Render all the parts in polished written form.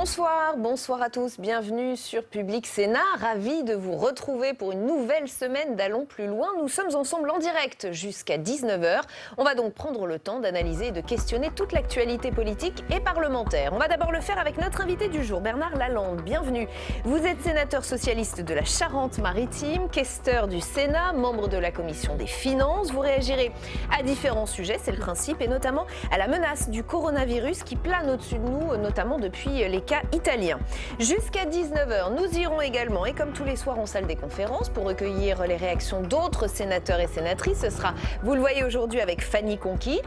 Bonsoir, bonsoir à tous, bienvenue sur Public Sénat, ravi de vous retrouver pour une nouvelle semaine d'Allons plus loin. Nous sommes ensemble en direct jusqu'à 19h. On va donc prendre le temps d'analyser et de questionner toute l'actualité politique et parlementaire. On va d'abord le faire avec notre invité du jour, Bernard Lalande. Bienvenue. Vous êtes sénateur socialiste de la Charente-Maritime, questeur du Sénat, membre de la Commission des Finances. Vous réagirez à différents sujets, c'est le principe, et notamment à la menace du coronavirus qui plane au-dessus de nous, notamment depuis les cas italiens. Jusqu'à 19h, nous irons également, et comme tous les soirs, en salle des conférences pour recueillir les réactions d'autres sénateurs et sénatrices. Ce sera, vous le voyez aujourd'hui, avec Fanny Conqui.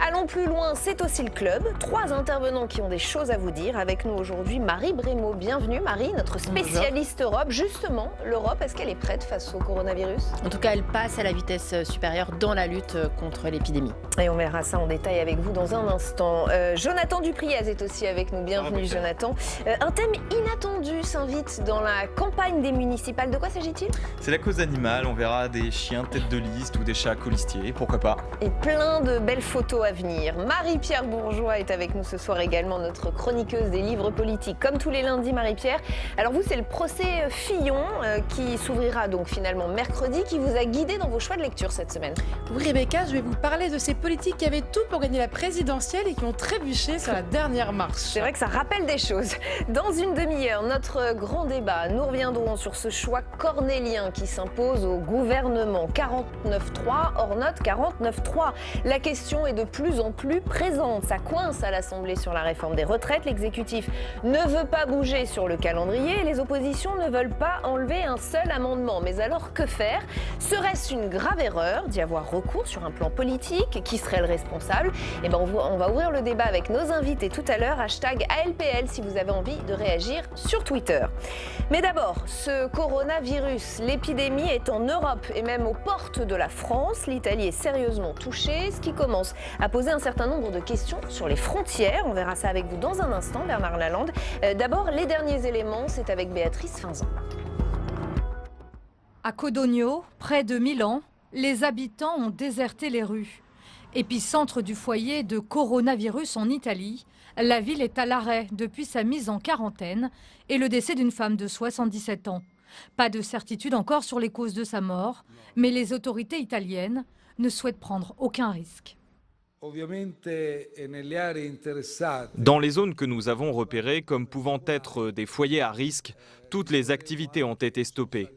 Allons plus loin, c'est aussi le club. 3 intervenants qui ont des choses à vous dire. Avec nous aujourd'hui, Marie Brémaud. Bienvenue Marie, notre spécialiste Europe. Justement, l'Europe, est-ce qu'elle est prête face au coronavirus ? En tout cas, elle passe à la vitesse supérieure dans la lutte contre l'épidémie. Et on verra ça en détail avec vous dans un instant. Jonathan Dupriez est aussi avec nous. Bienvenue Jonathan. Un thème inattendu s'invite dans la campagne des municipales. De quoi s'agit-il ? C'est la cause animale, on verra des chiens tête de liste ou des chats colistiers, pourquoi pas. Et plein de belles photos à venir. Marie-Pierre Bourgeois est avec nous ce soir également, notre chroniqueuse des livres politiques. Comme tous les lundis, Marie-Pierre. Alors vous, c'est le procès Fillon qui s'ouvrira donc finalement mercredi, qui vous a guidé dans vos choix de lecture cette semaine. Oui Rebecca, je vais vous parler de ces politiques qui avaient tout pour gagner la présidentielle et qui ont trébuché sur la dernière marche. C'est vrai que ça rappelle des choses. Dans une demi-heure, notre grand débat, nous reviendrons sur ce choix cornélien qui s'impose au gouvernement. 49.3, hors note 49.3. La question est de plus en plus présente. Ça coince à l'Assemblée sur la réforme des retraites. L'exécutif ne veut pas bouger sur le calendrier et les oppositions ne veulent pas enlever un seul amendement. Mais alors que faire ? Serait-ce une grave erreur d'y avoir recours sur un plan politique ? Qui serait le responsable ? Eh ben, on va ouvrir le débat avec nos invités tout à l'heure. Hashtag ALPL si vous avez envie de réagir sur Twitter. Mais d'abord, ce coronavirus, l'épidémie est en Europe et même aux portes de la France. L'Italie est sérieusement touchée, ce qui commence à poser un certain nombre de questions sur les frontières. On verra ça avec vous dans un instant, Bernard Lalande. D'abord, les derniers éléments, c'est avec Béatrice Finzan. À Codogno, près de Milan, les habitants ont déserté les rues. Épicentre du foyer de coronavirus en Italie, la ville est à l'arrêt depuis sa mise en quarantaine et le décès d'une femme de 77 ans. Pas de certitude encore sur les causes de sa mort, mais les autorités italiennes ne souhaitent prendre aucun risque. Dans les zones que nous avons repérées comme pouvant être des foyers à risque, toutes les activités ont été stoppées.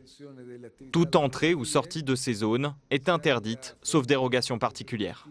Toute entrée ou sortie de ces zones est interdite, sauf dérogation particulière.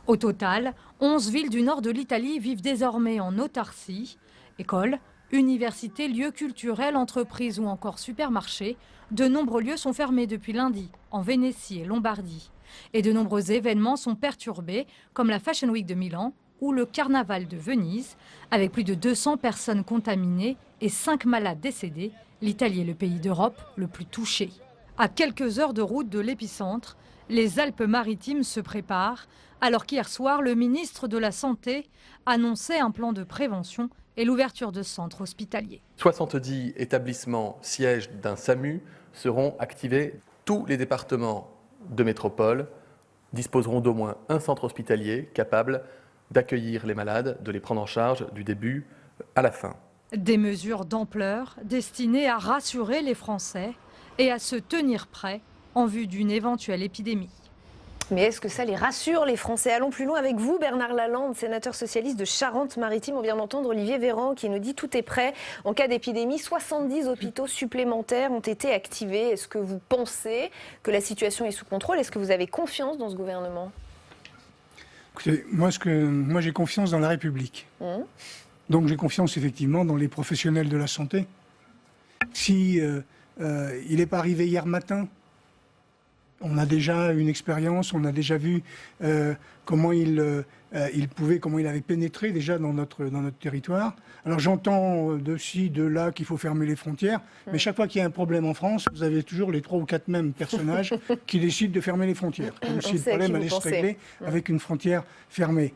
Au total, 11 villes du nord de l'Italie vivent désormais en autarcie. Écoles, universités, lieux culturels, entreprises ou encore supermarchés, de nombreux lieux sont fermés depuis lundi, en Vénétie et Lombardie. Et de nombreux événements sont perturbés, comme la Fashion Week de Milan ou le Carnaval de Venise. Avec plus de 200 personnes contaminées et 5 malades décédés, l'Italie est le pays d'Europe le plus touché. À quelques heures de route de l'épicentre, les Alpes-Maritimes se préparent, alors qu'hier soir, le ministre de la Santé annonçait un plan de prévention et l'ouverture de centres hospitaliers. 70 établissements sièges d'un SAMU seront activés. Tous les départements de métropole disposeront d'au moins un centre hospitalier capable d'accueillir les malades, de les prendre en charge du début à la fin. Des mesures d'ampleur destinées à rassurer les Français et à se tenir prêts en vue d'une éventuelle épidémie. Mais est-ce que ça les rassure, les Français ? Allons plus loin avec vous, Bernard Lalande, sénateur socialiste de Charente-Maritime. On vient d'entendre Olivier Véran qui nous dit tout est prêt. En cas d'épidémie, 70 hôpitaux supplémentaires ont été activés. Est-ce que vous pensez que la situation est sous contrôle ? Est-ce que vous avez confiance dans ce gouvernement ? Écoutez, moi j'ai confiance dans la République. Donc j'ai confiance effectivement dans les professionnels de la santé. Si il n'est pas arrivé hier matin, on a déjà une expérience, on a déjà vu comment il avait pénétré déjà dans notre territoire. Alors j'entends de ci, de là qu'il faut fermer les frontières, mais chaque fois qu'il y a un problème en France, vous avez toujours les 3 ou 4 mêmes personnages qui décident de fermer les frontières, comme si le problème allait se régler avec une frontière fermée.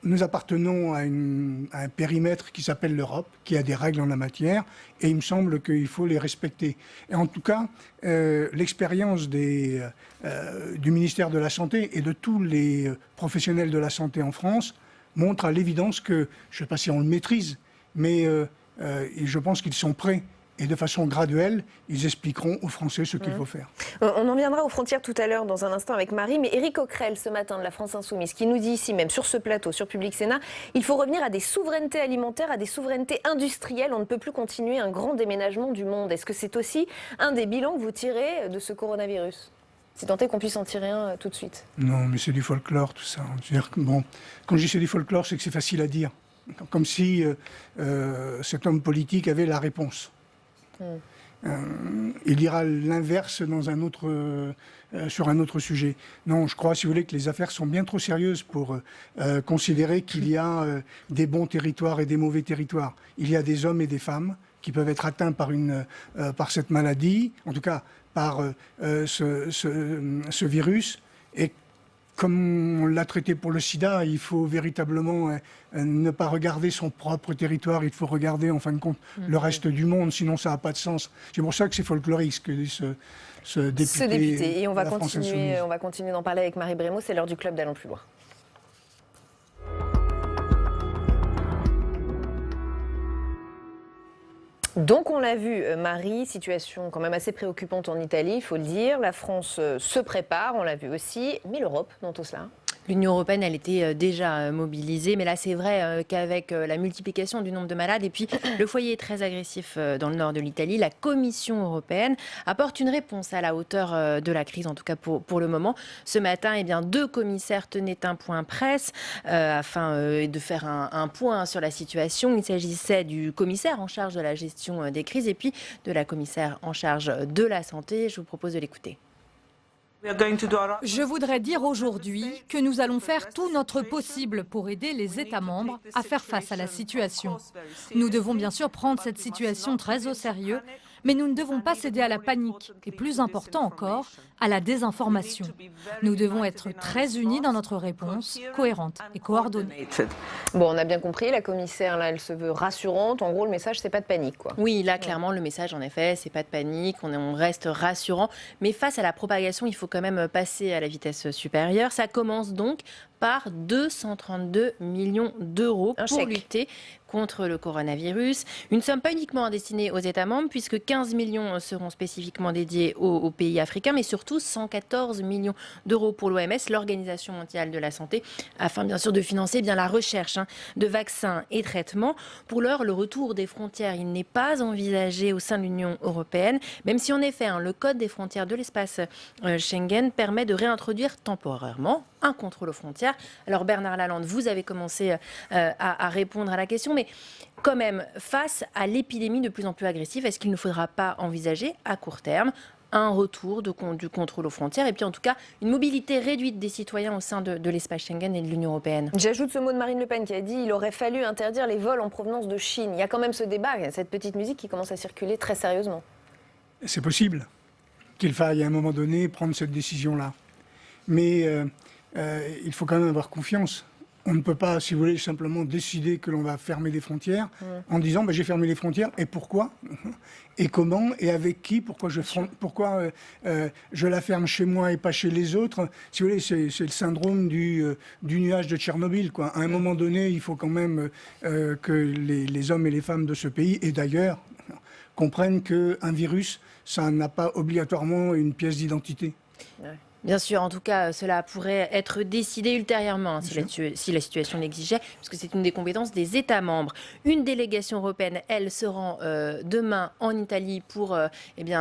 Nous appartenons à un périmètre qui s'appelle l'Europe, qui a des règles en la matière, et il me semble qu'il faut les respecter. Et en tout cas, l'expérience du ministère de la Santé et de tous les professionnels de la santé en France montre à l'évidence que, je ne sais pas si on le maîtrise, mais je pense qu'ils sont prêts. Et de façon graduelle, ils expliqueront aux Français ce qu'il faut faire. On en viendra aux frontières tout à l'heure dans un instant avec Marie, mais Éric Coquerel ce matin de la France Insoumise qui nous dit ici même sur ce plateau, sur Public Sénat, il faut revenir à des souverainetés alimentaires, à des souverainetés industrielles. On ne peut plus continuer un grand déménagement du monde. Est-ce que c'est aussi un des bilans que vous tirez de ce coronavirus ? Si tant est qu'on puisse en tirer un tout de suite. Non, mais c'est du folklore tout ça. C'est-à-dire que, bon, quand je dis c'est du folklore, c'est que c'est facile à dire. Comme si cet homme politique avait la réponse. Il dira l'inverse dans sur un autre sujet. Non, je crois, si vous voulez, que les affaires sont bien trop sérieuses pour considérer qu'il y a des bons territoires et des mauvais territoires. Il y a des hommes et des femmes qui peuvent être atteints par cette maladie, en tout cas par ce virus. Et comme on l'a traité pour le sida, il faut véritablement ne pas regarder son propre territoire, il faut regarder en fin de compte le reste du monde, sinon ça n'a pas de sens. C'est pour ça que c'est folklorique ce que dit ce député. Et on va continuer d'en parler avec Marie Brémaud, c'est l'heure du club d'Allons plus loin. Donc on l'a vu, Marie, situation quand même assez préoccupante en Italie, il faut le dire. La France se prépare, on l'a vu aussi. Mais l'Europe dans tout cela ? L'Union européenne, elle était déjà mobilisée, mais là c'est vrai qu'avec la multiplication du nombre de malades et puis le foyer est très agressif dans le nord de l'Italie, la Commission européenne apporte une réponse à la hauteur de la crise, en tout cas pour le moment. Ce matin, eh bien, 2 commissaires tenaient un point presse afin de faire un point sur la situation. Il s'agissait du commissaire en charge de la gestion des crises et puis de la commissaire en charge de la santé. Je vous propose de l'écouter. Je voudrais dire aujourd'hui que nous allons faire tout notre possible pour aider les États membres à faire face à la situation. Nous devons bien sûr prendre cette situation très au sérieux, mais nous ne devons pas céder à la panique et, plus important encore, à la désinformation. Nous devons être très unis dans notre réponse, cohérente et coordonnée. Bon, on a bien compris, la commissaire, là, elle se veut rassurante. En gros, le message, c'est pas de panique, quoi. Oui, là, clairement, le message, en effet, c'est pas de panique, on reste rassurant. Mais face à la propagation, il faut quand même passer à la vitesse supérieure. Ça commence donc par 232 millions d'euros pour lutter contre le coronavirus. Une somme pas uniquement destinée aux États membres, puisque 15 millions seront spécifiquement dédiés aux pays africains, mais surtout 114 millions d'euros pour l'OMS, l'Organisation mondiale de la santé, afin bien sûr de financer la recherche de vaccins et traitements. Pour l'heure, le retour des frontières, il n'est pas envisagé au sein de l'Union européenne, même si en effet, le code des frontières de l'espace Schengen permet de réintroduire temporairement un contrôle aux frontières. Alors Bernard Lalande, vous avez commencé à répondre à la question, mais quand même, face à l'épidémie de plus en plus agressive, est-ce qu'il ne faudra pas envisager à court terme un retour du contrôle aux frontières et puis en tout cas une mobilité réduite des citoyens au sein de l'espace Schengen et de l'Union européenne? J'ajoute ce mot de Marine Le Pen qui a dit qu'il aurait fallu interdire les vols en provenance de Chine. Il y a quand même ce débat, cette petite musique qui commence à circuler très sérieusement. C'est possible qu'il faille à un moment donné prendre cette décision-là. Mais il faut quand même avoir confiance. On ne peut pas, si vous voulez, simplement décider que l'on va fermer les frontières en disant j'ai fermé les frontières et pourquoi ? Et comment ? Et avec qui ? Pourquoi je la ferme chez moi et pas chez les autres ? Si vous voulez, c'est le syndrome du nuage de Tchernobyl, quoi. À un moment donné, il faut quand même que les hommes et les femmes de ce pays, et d'ailleurs, comprennent qu'un virus, ça n'a pas obligatoirement une pièce d'identité. Ouais. Bien sûr, en tout cas, cela pourrait être décidé ultérieurement si la situation l'exigeait, puisque c'est une des compétences des États membres. Une délégation européenne, elle, se rend demain en Italie pour un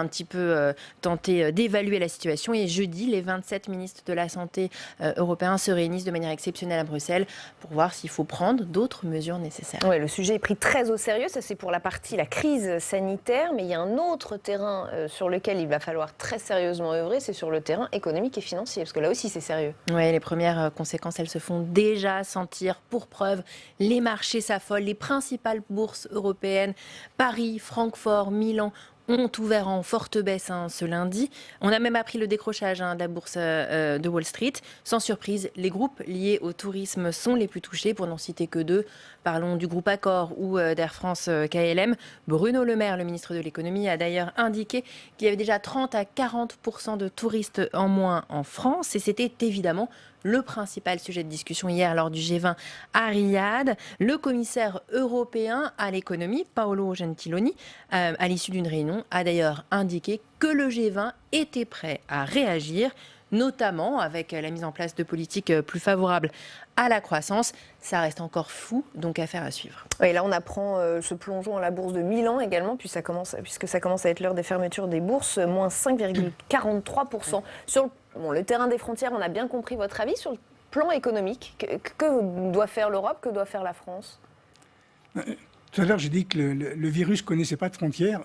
petit peu tenter d'évaluer la situation. Et jeudi, les 27 ministres de la Santé européens se réunissent de manière exceptionnelle à Bruxelles pour voir s'il faut prendre d'autres mesures nécessaires. Oui, le sujet est pris très au sérieux. Ça, c'est pour la partie, la crise sanitaire. Mais il y a un autre terrain sur lequel il va falloir très sérieusement œuvrer, c'est sur le terrain économique et financier, parce que là aussi c'est sérieux. Oui, les premières conséquences, elles se font déjà sentir. Pour preuve, les marchés s'affolent, les principales bourses européennes, Paris, Francfort, Milan, ont ouvert en forte baisse ce lundi. On a même appris le décrochage de la bourse de Wall Street. Sans surprise, les groupes liés au tourisme sont les plus touchés, pour n'en citer que 2. Parlons du groupe Accor ou d'Air France KLM. Bruno Le Maire, le ministre de l'économie, a d'ailleurs indiqué qu'il y avait déjà 30 à 40% de touristes en moins en France. Et c'était évidemment le principal sujet de discussion hier lors du G20 à Riyad. Le commissaire européen à l'économie, Paolo Gentiloni, à l'issue d'une réunion, a d'ailleurs indiqué que le G20 était prêt à réagir, notamment avec la mise en place de politiques plus favorables à la croissance. Ça reste encore flou, donc affaire à suivre. Et là, on apprend ce plongeon à la bourse de Milan également, puisque ça commence à être l'heure des fermetures des bourses, moins 5,43%. Sur le terrain des frontières, on a bien compris votre avis sur le plan économique. Que doit faire l'Europe, que doit faire la France ? Tout à l'heure, j'ai dit que le virus ne connaissait pas de frontières.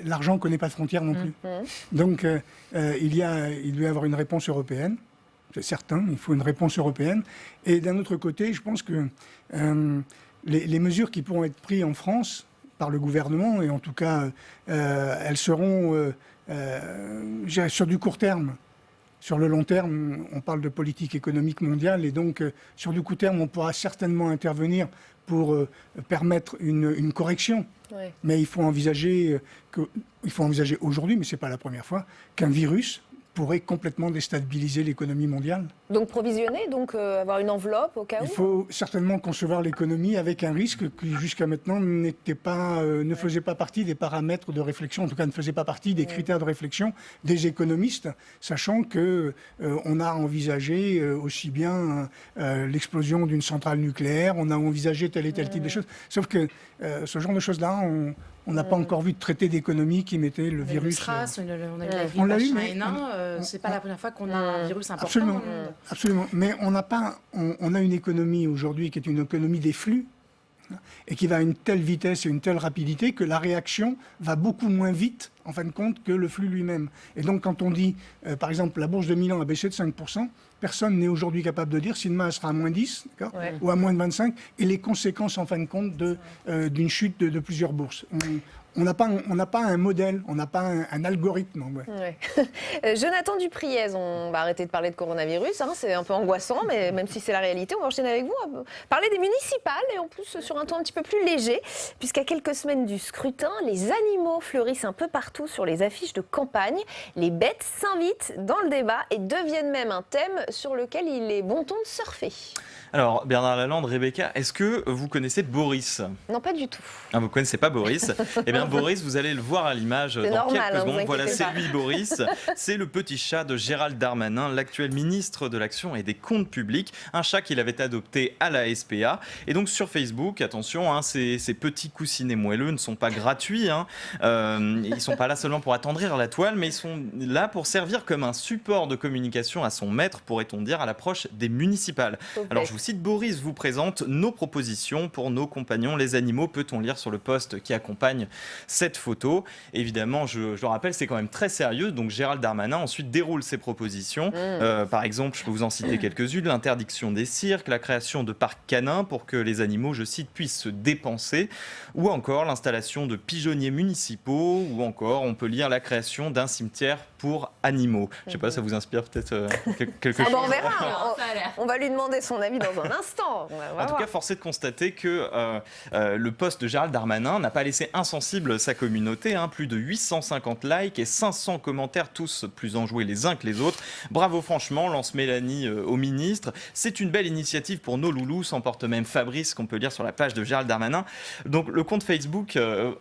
L'argent ne connaît pas de frontières non plus. Donc, il doit y avoir une réponse européenne. C'est certain, il faut une réponse européenne. Et d'un autre côté, je pense que les mesures qui pourront être prises en France par le gouvernement, et en tout cas, elles seront sur du court terme. Sur le long terme, on parle de politique économique mondiale, et donc sur du court terme, on pourra certainement intervenir pour permettre une correction. Ouais. Mais il faut envisager aujourd'hui, mais ce n'est pas la première fois, qu'un virus pourrait complètement déstabiliser l'économie mondiale. Donc provisionner, avoir une enveloppe au cas où ? Il faut certainement concevoir l'économie avec un risque qui jusqu'à maintenant ne faisait pas partie des paramètres de réflexion, en tout cas ne faisait pas partie des critères de réflexion des économistes, sachant qu'on a envisagé aussi bien l'explosion d'une centrale nucléaire, on a envisagé tel et tel type de choses, sauf que ce genre de choses-là, on n'a pas encore vu de traité d'économie qui mettait le virus. SRAS, on a eu la grippe H1N1, c'est pas la première fois qu'on a un virus important. Absolument, absolument. Mais on a une économie aujourd'hui qui est une économie des flux et qui va à une telle vitesse et une telle rapidité que la réaction va beaucoup moins vite, en fin de compte, que le flux lui-même. Et donc, quand on dit, par exemple, la bourse de Milan a baissé de 5%, personne n'est aujourd'hui capable de dire si demain elle sera à moins 10 ou à moins de 25, et les conséquences, en fin de compte, d'une chute de plusieurs bourses. On n'a pas un modèle, on n'a pas un algorithme. Jonathan Dupriez, on va arrêter de parler de coronavirus, c'est un peu angoissant, mais même si c'est la réalité, on va enchaîner avec vous. On va parler des municipales, et en plus sur un ton un petit peu plus léger, puisqu'à quelques semaines du scrutin, les animaux fleurissent un peu partout sur les affiches de campagne. Les bêtes s'invitent dans le débat et deviennent même un thème sur lequel il est bon ton de surfer. Alors, Bernard Lalande, Rebecca, est-ce que vous connaissez Boris ? Non, pas du tout. Vous ne connaissez pas Boris ? Eh bien, Boris, vous allez le voir à l'image dans quelques secondes. Voilà, c'est lui, Boris. C'est le petit chat de Gérald Darmanin, l'actuel ministre de l'Action et des Comptes publics. Un chat qu'il avait adopté à la SPA. Et donc, sur Facebook, attention, ces petits coussinets moelleux ne sont pas gratuits. Ils ne sont pas là seulement pour attendrir la toile, mais ils sont là pour servir comme un support de communication à son maître, pourrait-on dire, à l'approche des municipales. Okay. Alors, je vous cite, Boris vous présente nos propositions pour nos compagnons, les animaux, peut-on lire sur le post qui accompagne cette photo. Évidemment, je le rappelle, c'est quand même très sérieux. Donc Gérald Darmanin ensuite déroule ses propositions. Par exemple, je peux vous en citer quelques-unes. L'interdiction des cirques, la création de parcs canins pour que les animaux, je cite, puissent se dépenser. Ou encore l'installation de pigeonniers municipaux. Ou encore, on peut lire la création d'un cimetière pour animaux. Je ne sais pas, ça vous inspire peut-être quelque chose. On verra. On va lui demander son avis dans un instant. En tout cas, force est de constater que le post de Gérald Darmanin n'a pas laissé insensible sa communauté. Plus de 850 likes et 500 commentaires, tous plus enjoués les uns que les autres. Bravo franchement, lance Mélanie au ministre. C'est une belle initiative pour nos loulous, s'emporte même Fabrice, qu'on peut lire sur la page de Gérald Darmanin. Donc le compte Facebook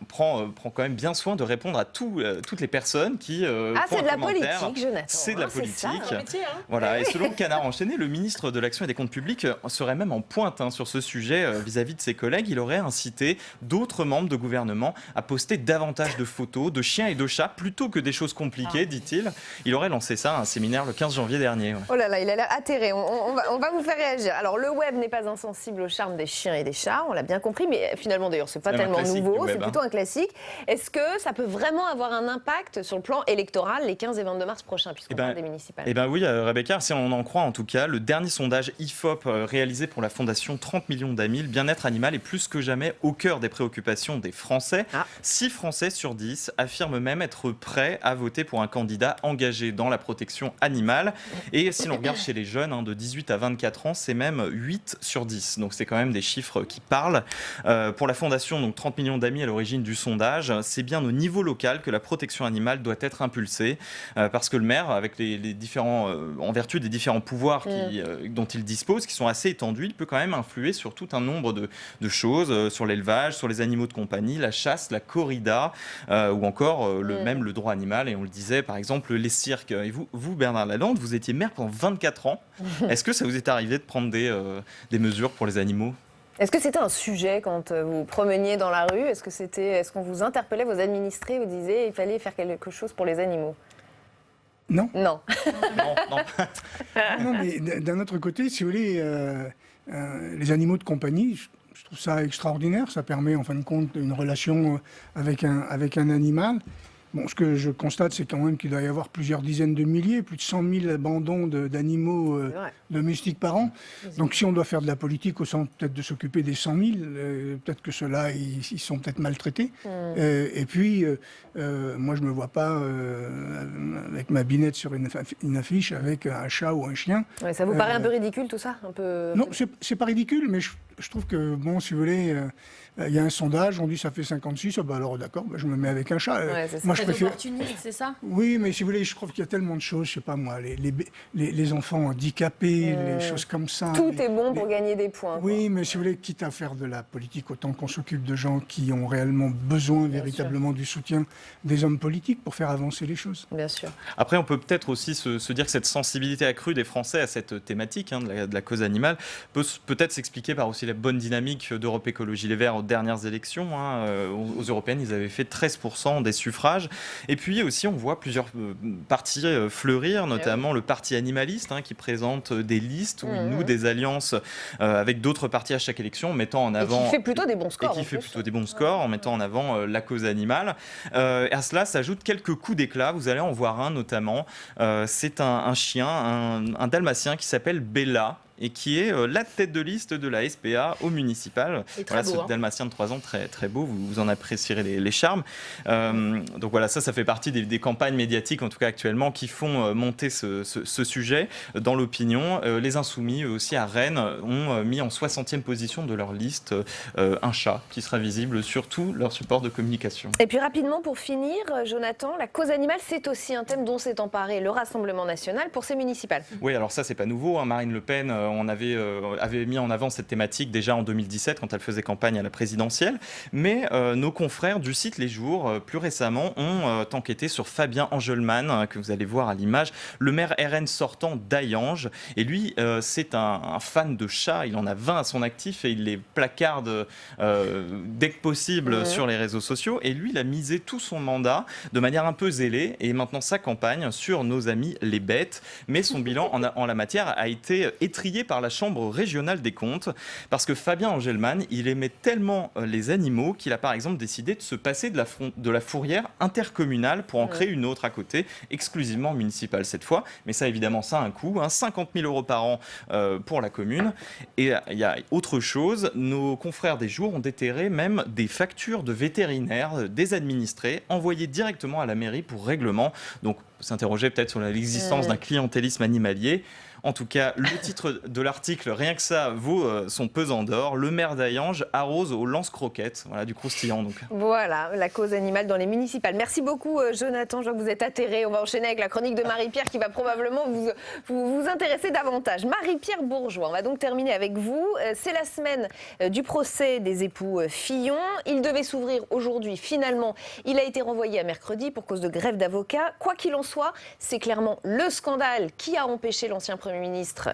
prend quand même bien soin de répondre à toutes les personnes qui c'est de la politique, Jonathan. C'est de la politique. C'est ça, métier, Voilà. Et selon Canard enchaîné, le ministre de l'Action et des Comptes publics serait même en pointe sur ce sujet vis-à-vis de ses collègues. Il aurait incité d'autres membres de gouvernement à poster davantage de photos de chiens et de chats plutôt que des choses compliquées, dit-il. Il aurait lancé ça à un séminaire le 15 janvier dernier. Oh là là, il a l'air atterré. On va vous faire réagir. Alors, le web n'est pas insensible au charme des chiens et des chats, on l'a bien compris, mais finalement, d'ailleurs, c'est pas tellement nouveau, c'est plutôt un classique. Est-ce que ça peut vraiment avoir un impact sur le plan électoral les 15 et 22 mars prochains, puisqu'on parle des municipales ? Eh bien oui, Rebecca, si on en croit en tout cas, le dernier sondage IFOP réalisé pour la fondation 30 millions d'amis, le bien-être animal est plus que jamais au cœur des préoccupations des Français. 6 Français sur 10 affirment même être prêts à voter pour un candidat engagé dans la protection animale. Et si l'on regarde chez les jeunes de 18 à 24 ans, c'est même 8 sur 10. Donc c'est quand même des chiffres qui parlent. Pour la fondation, donc 30 millions d'amis à l'origine du sondage, c'est bien au niveau local fondamental que la protection animale doit être impulsée, parce que le maire, avec les différents, en vertu des différents pouvoirs dont il dispose, qui sont assez étendus, il peut quand même influer sur tout un nombre de choses, sur l'élevage, sur les animaux de compagnie, la chasse, la corrida, ou encore même le droit animal. Et on le disait, par exemple, les cirques. Et vous Bernard Lalande, vous étiez maire pendant 24 ans. Est-ce que ça vous est arrivé de prendre des mesures pour les animaux ? Est-ce que c'était un sujet quand vous promeniez dans la rue ? Est-ce qu'on vous interpellait, vos administrés, vous disiez qu'il fallait faire quelque chose pour les animaux ? Non. Non. Non, mais d'un autre côté, si vous voulez, les animaux de compagnie, je trouve ça extraordinaire. Ça permet, en fin de compte, une relation avec un animal. Bon, ce que je constate, c'est quand même qu'il doit y avoir plusieurs dizaines de milliers, plus de 100 000 abandons d'animaux domestiques par an. Donc si on doit faire de la politique au sens peut-être de s'occuper des 100 000, peut-être que ceux-là, ils sont peut-être maltraités. Et puis, moi, je ne me vois pas avec ma binette sur une affiche avec un chat ou un chien. Ouais, ça vous paraît un peu ridicule tout ça Non, c'est pas ridicule, mais je trouve que, bon, si vous voulez... il y a un sondage, on dit ça fait 56, alors d'accord, je me mets avec un chat. Moi, je préfère... opportuniste, c'est ça ? Oui, mais si vous voulez, je trouve qu'il y a tellement de choses, je sais pas moi, les enfants handicapés, les choses comme ça. Tout est bon pour gagner des points. Oui, mais si vous voulez, quitte à faire de la politique, autant qu'on s'occupe de gens qui ont réellement besoin véritablement du soutien des hommes politiques pour faire avancer les choses. Bien sûr. Après, on peut peut-être aussi se dire que cette sensibilité accrue des Français à cette thématique de la cause animale peut peut-être s'expliquer par aussi la bonne dynamique d'Europe Écologie Les Verts aux dernières élections. Aux européennes, ils avaient fait 13% des suffrages. Et puis aussi, on voit plusieurs partis fleurir, notamment le parti animaliste, qui présente des listes où il noue des alliances avec d'autres partis à chaque élection, mettant en avant... Et qui fait plutôt des bons scores. Et qui fait plutôt des bons scores, en mettant en avant la cause animale. Et à cela s'ajoutent quelques coups d'éclat. Vous allez en voir un, notamment. C'est un chien, un dalmatien qui s'appelle Bella, et qui est la tête de liste de la SPA au municipal. Voilà, ce dalmatien de 3 ans, très, très beau, vous en apprécierez les charmes. Donc voilà, ça fait partie des campagnes médiatiques, en tout cas actuellement, qui font monter ce sujet dans l'opinion. Les Insoumis, eux aussi, à Rennes, ont mis en 60e position de leur liste un chat qui sera visible sur tous leurs supports de communication. Et puis rapidement, pour finir, Jonathan, la cause animale, c'est aussi un thème dont s'est emparé le Rassemblement national pour ces municipales. Oui, alors ça, c'est pas nouveau. Marine Le Pen, on avait mis en avant cette thématique déjà en 2017 quand elle faisait campagne à la présidentielle. Mais nos confrères du site Les Jours, plus récemment, ont enquêté sur Fabien Engelmann, que vous allez voir à l'image, le maire RN sortant d'Hayange. Et lui, c'est un fan de chats. Il en a 20 à son actif et il les placarde dès que possible sur les réseaux sociaux. Et lui, il a misé tout son mandat de manière un peu zélée et maintenant sa campagne sur nos amis les bêtes. Mais son bilan en la matière a été étrillé par la Chambre régionale des comptes, parce que Fabien Engelmann, il aimait tellement les animaux qu'il a par exemple décidé de se passer de la fourrière intercommunale pour en créer une autre à côté, exclusivement municipale cette fois. Mais ça, évidemment, ça a un coût, 50 000 € par an pour la commune. Et il y a autre chose, nos confrères des Jours ont déterré même des factures de vétérinaires, des administrés, envoyées directement à la mairie pour règlement. Donc, s'interroger peut-être sur l'existence d'un clientélisme animalier. En tout cas, le titre de l'article, rien que ça, vaut son pesant d'or. Le maire d'Hayange arrose aux lance-croquettes. Voilà, du croustillant donc. Voilà, la cause animale dans les municipales. Merci beaucoup Jonathan, je vois que vous êtes atterré. On va enchaîner avec la chronique de Marie-Pierre qui va probablement vous intéresser davantage. Marie-Pierre Bourgeois, on va donc terminer avec vous. C'est la semaine du procès des époux Fillon. Il devait s'ouvrir aujourd'hui. Finalement, il a été renvoyé à mercredi pour cause de grève d'avocats. Quoi qu'il en soit, c'est clairement le scandale qui a empêché l'ancien Premier ministre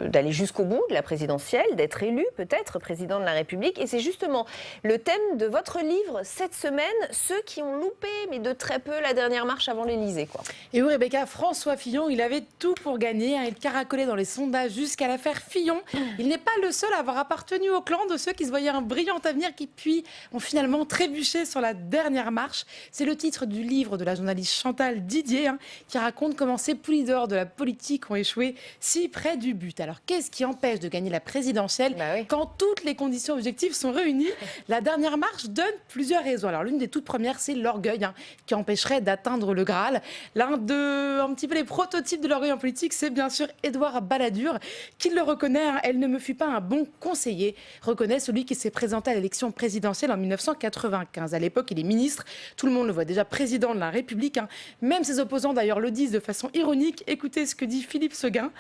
d'aller jusqu'au bout de la présidentielle, d'être élu peut-être président de la République. Et c'est justement le thème de votre livre cette semaine, ceux qui ont loupé, mais de très peu, la dernière marche avant l'Élysée. Et oui, Rebecca, François Fillon, il avait tout pour gagner. Il caracolait dans les sondages jusqu'à l'affaire Fillon. Il n'est pas le seul à avoir appartenu au clan de ceux qui se voyaient un brillant avenir qui, puis, ont finalement trébuché sur la dernière marche. C'est le titre du livre de la journaliste Chantal Didier, qui raconte comment ces poulies d'or de la politique ont échoué si près du but. Alors, qu'est-ce qui empêche de gagner la présidentielle quand toutes les conditions objectives sont réunies? La dernière marche donne plusieurs raisons. Alors, l'une des toutes premières, c'est l'orgueil qui empêcherait d'atteindre le Graal. Un petit peu les prototypes de l'orgueil en politique, c'est bien sûr Édouard Balladur, qui le reconnaît. Elle ne me fut pas un bon conseiller, reconnaît celui qui s'est présenté à l'élection présidentielle en 1995. À l'époque, il est ministre. Tout le monde le voit déjà président de la République. Même ses opposants, d'ailleurs, le disent de façon ironique. Écoutez ce que dit Philippe Séguin.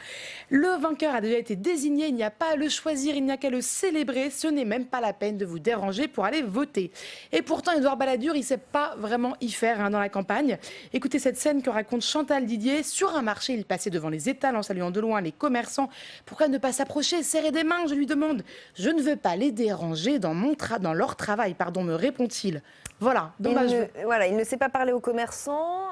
Le vainqueur a déjà été désigné. Il n'y a pas à le choisir, il n'y a qu'à le célébrer. Ce n'est même pas la peine de vous déranger pour aller voter. Et pourtant, Édouard Balladur, il ne sait pas vraiment y faire dans la campagne. Écoutez cette scène que raconte Chantal Didier. Sur un marché, il passait devant les étals en saluant de loin les commerçants. Pourquoi ne pas s'approcher, serrer des mains, je lui demande. Je ne veux pas les déranger dans leur travail, me répond-il. Voilà, dommage. Il ne sait pas parler aux commerçants,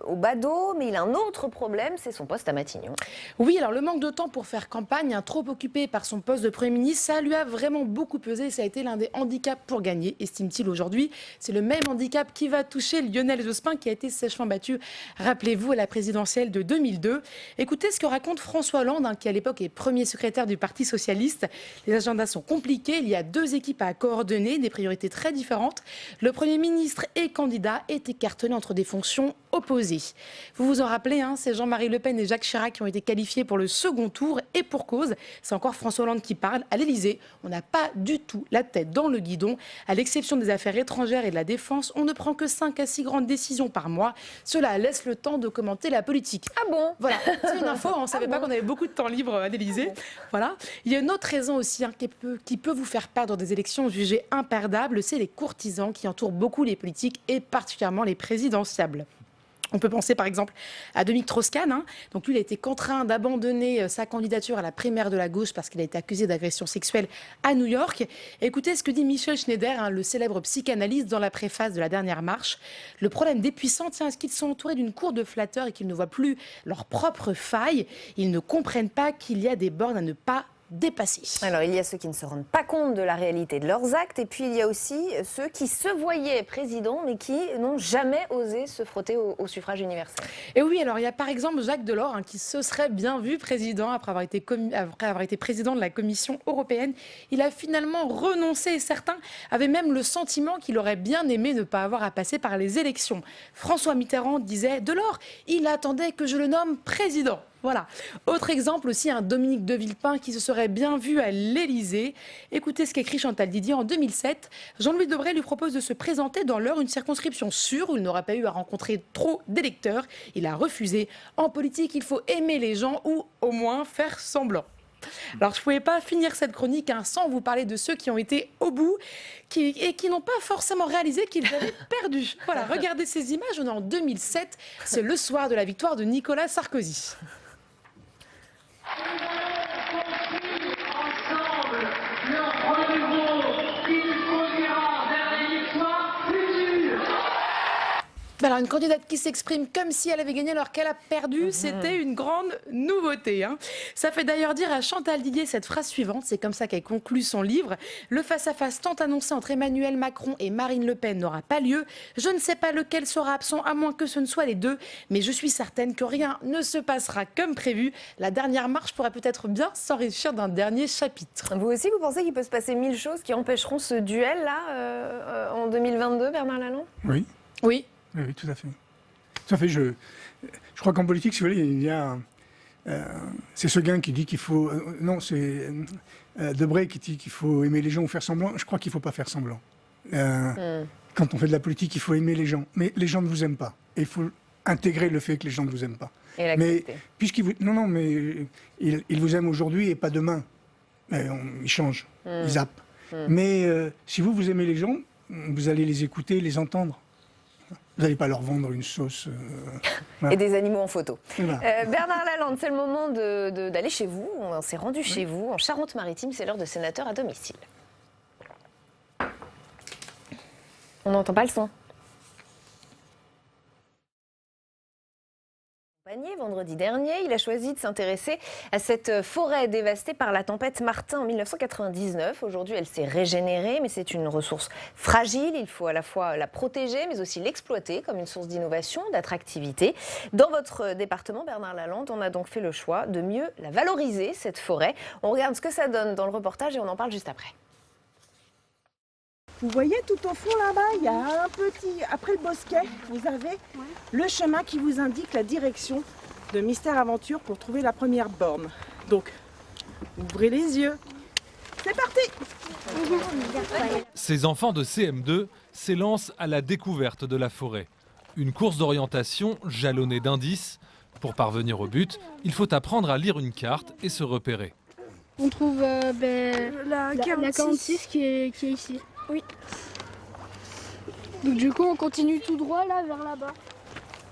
aux badauds, mais il a un autre problème, c'est son poste à Matignon. Oui, alors le manque de temps pour faire campagne, trop occupé par son poste de Premier ministre, ça lui a vraiment beaucoup pesé. Ça a été l'un des handicaps pour gagner, estime-t-il aujourd'hui. C'est le même handicap qui va toucher Lionel Jospin, qui a été sèchement battu, rappelez-vous, à la présidentielle de 2002. Écoutez ce que raconte François Hollande, qui à l'époque est premier secrétaire du Parti socialiste. Les agendas sont compliqués, il y a 2 équipes à coordonner, des priorités très différentes. Le Premier ministre et candidat est écartelé entre des fonctions opposées. Vous vous en rappelez, c'est Jean-Marie Le Pen et Jacques Chirac qui ont été qualifiés pour le second tour, et pour cause. C'est encore François Hollande qui parle. À l'Élysée, on n'a pas du tout la tête dans le guidon. À l'exception des affaires étrangères et de la défense, on ne prend que 5 à 6 grandes décisions par mois. Cela laisse le temps de commenter la politique. Ah bon? Voilà, c'est une info, on ne savait pas qu'on avait beaucoup de temps libre à l'Élysée. Voilà. Il y a une autre raison aussi qui peut vous faire perdre des élections jugées imperdables, c'est les courtisans qui entourent beaucoup les politiques et particulièrement les présidentiables. On peut penser par exemple à Dominique Strauss-Kahn. Donc lui, il a été contraint d'abandonner sa candidature à la primaire de la gauche parce qu'il a été accusé d'agression sexuelle à New York. Écoutez ce que dit Michel Schneider, le célèbre psychanalyste, dans la préface de la dernière marche. Le problème des puissants, est-ce qu'ils sont entourés d'une cour de flatteurs et qu'ils ne voient plus leurs propres failles? Ils ne comprennent pas qu'il y a des bornes à ne pas dépasser. Alors, il y a ceux qui ne se rendent pas compte de la réalité de leurs actes, et puis il y a aussi ceux qui se voyaient présidents, mais qui n'ont jamais osé se frotter au suffrage universel. Et oui, alors il y a par exemple Jacques Delors, qui se serait bien vu président après avoir été président de la Commission européenne. Il a finalement renoncé, et certains avaient même le sentiment qu'il aurait bien aimé ne pas avoir à passer par les élections. François Mitterrand disait: Delors, il attendait que je le nomme président. Voilà. Autre exemple aussi, Dominique de Villepin qui se serait bien vu à l'Élysée. Écoutez ce qu'écrit Chantal Didier en 2007. Jean-Louis Debré lui propose de se présenter dans l'Eure, une circonscription sûre où il n'aura pas eu à rencontrer trop d'électeurs. Il a refusé. En politique, il faut aimer les gens ou au moins faire semblant. Alors, je ne pouvais pas finir cette chronique sans vous parler de ceux qui ont été au bout et qui n'ont pas forcément réalisé qu'ils avaient perdu. Voilà, regardez ces images, on est en 2007, c'est le soir de la victoire de Nicolas Sarkozy. Ensemble, le renouveau, il conduira vers les victoires futures. Alors, une candidate qui s'exprime comme si elle avait gagné alors qu'elle a perdu, c'était une grande nouveauté. Ça fait d'ailleurs dire à Chantal Didier cette phrase suivante, c'est comme ça qu'elle conclut son livre. Le face-à-face tant annoncé entre Emmanuel Macron et Marine Le Pen n'aura pas lieu. Je ne sais pas lequel sera absent, à moins que ce ne soit les deux, mais je suis certaine que rien ne se passera comme prévu. La dernière marche pourrait peut-être bien s'enrichir d'un dernier chapitre. Vous aussi, vous pensez qu'il peut se passer 1000 choses qui empêcheront ce duel-là en 2022, Bernard Lalande? Oui. Oui. Oui, tout à fait. Tout à fait. Je crois qu'en politique, si vous voulez, il y a... c'est Séguin qui dit qu'il faut... non, c'est Debré qui dit qu'il faut aimer les gens ou faire semblant. Je crois qu'il ne faut pas faire semblant. Quand on fait de la politique, il faut aimer les gens. Mais les gens ne vous aiment pas. Et il faut intégrer le fait que les gens ne vous aiment pas. Et l'accepter. Mais puisqu'ils vous... Non, mais ils vous aiment aujourd'hui et pas demain. Ils changent, ils zappent. Mais si vous aimez les gens, vous allez les écouter, les entendre. Vous n'allez pas leur vendre une sauce. Et des animaux en photo. Voilà. Bernard Lalande, c'est le moment d'aller chez vous. On s'est rendu chez vous, en Charente-Maritime. C'est l'heure de sénateur à domicile. On n'entend pas le son. Vendredi dernier, il a choisi de s'intéresser à cette forêt dévastée par la tempête Martin en 1999. Aujourd'hui, elle s'est régénérée, mais c'est une ressource fragile. Il faut à la fois la protéger, mais aussi l'exploiter comme une source d'innovation, d'attractivité. Dans votre département, Bernard Lalande, on a donc fait le choix de mieux la valoriser, cette forêt. On regarde ce que ça donne dans le reportage et on en parle juste après. Vous voyez tout au fond là-bas, il y a un petit... Après le bosquet, vous avez le chemin qui vous indique la direction de Mystère Aventure pour trouver la première borne. Donc, ouvrez les yeux. C'est parti! Ces enfants de CM2 s'élancent à la découverte de la forêt. Une course d'orientation jalonnée d'indices. Pour parvenir au but, il faut apprendre à lire une carte et se repérer. On trouve la 46 qui est ici. Oui. Donc du coup, on continue tout droit là, vers là-bas.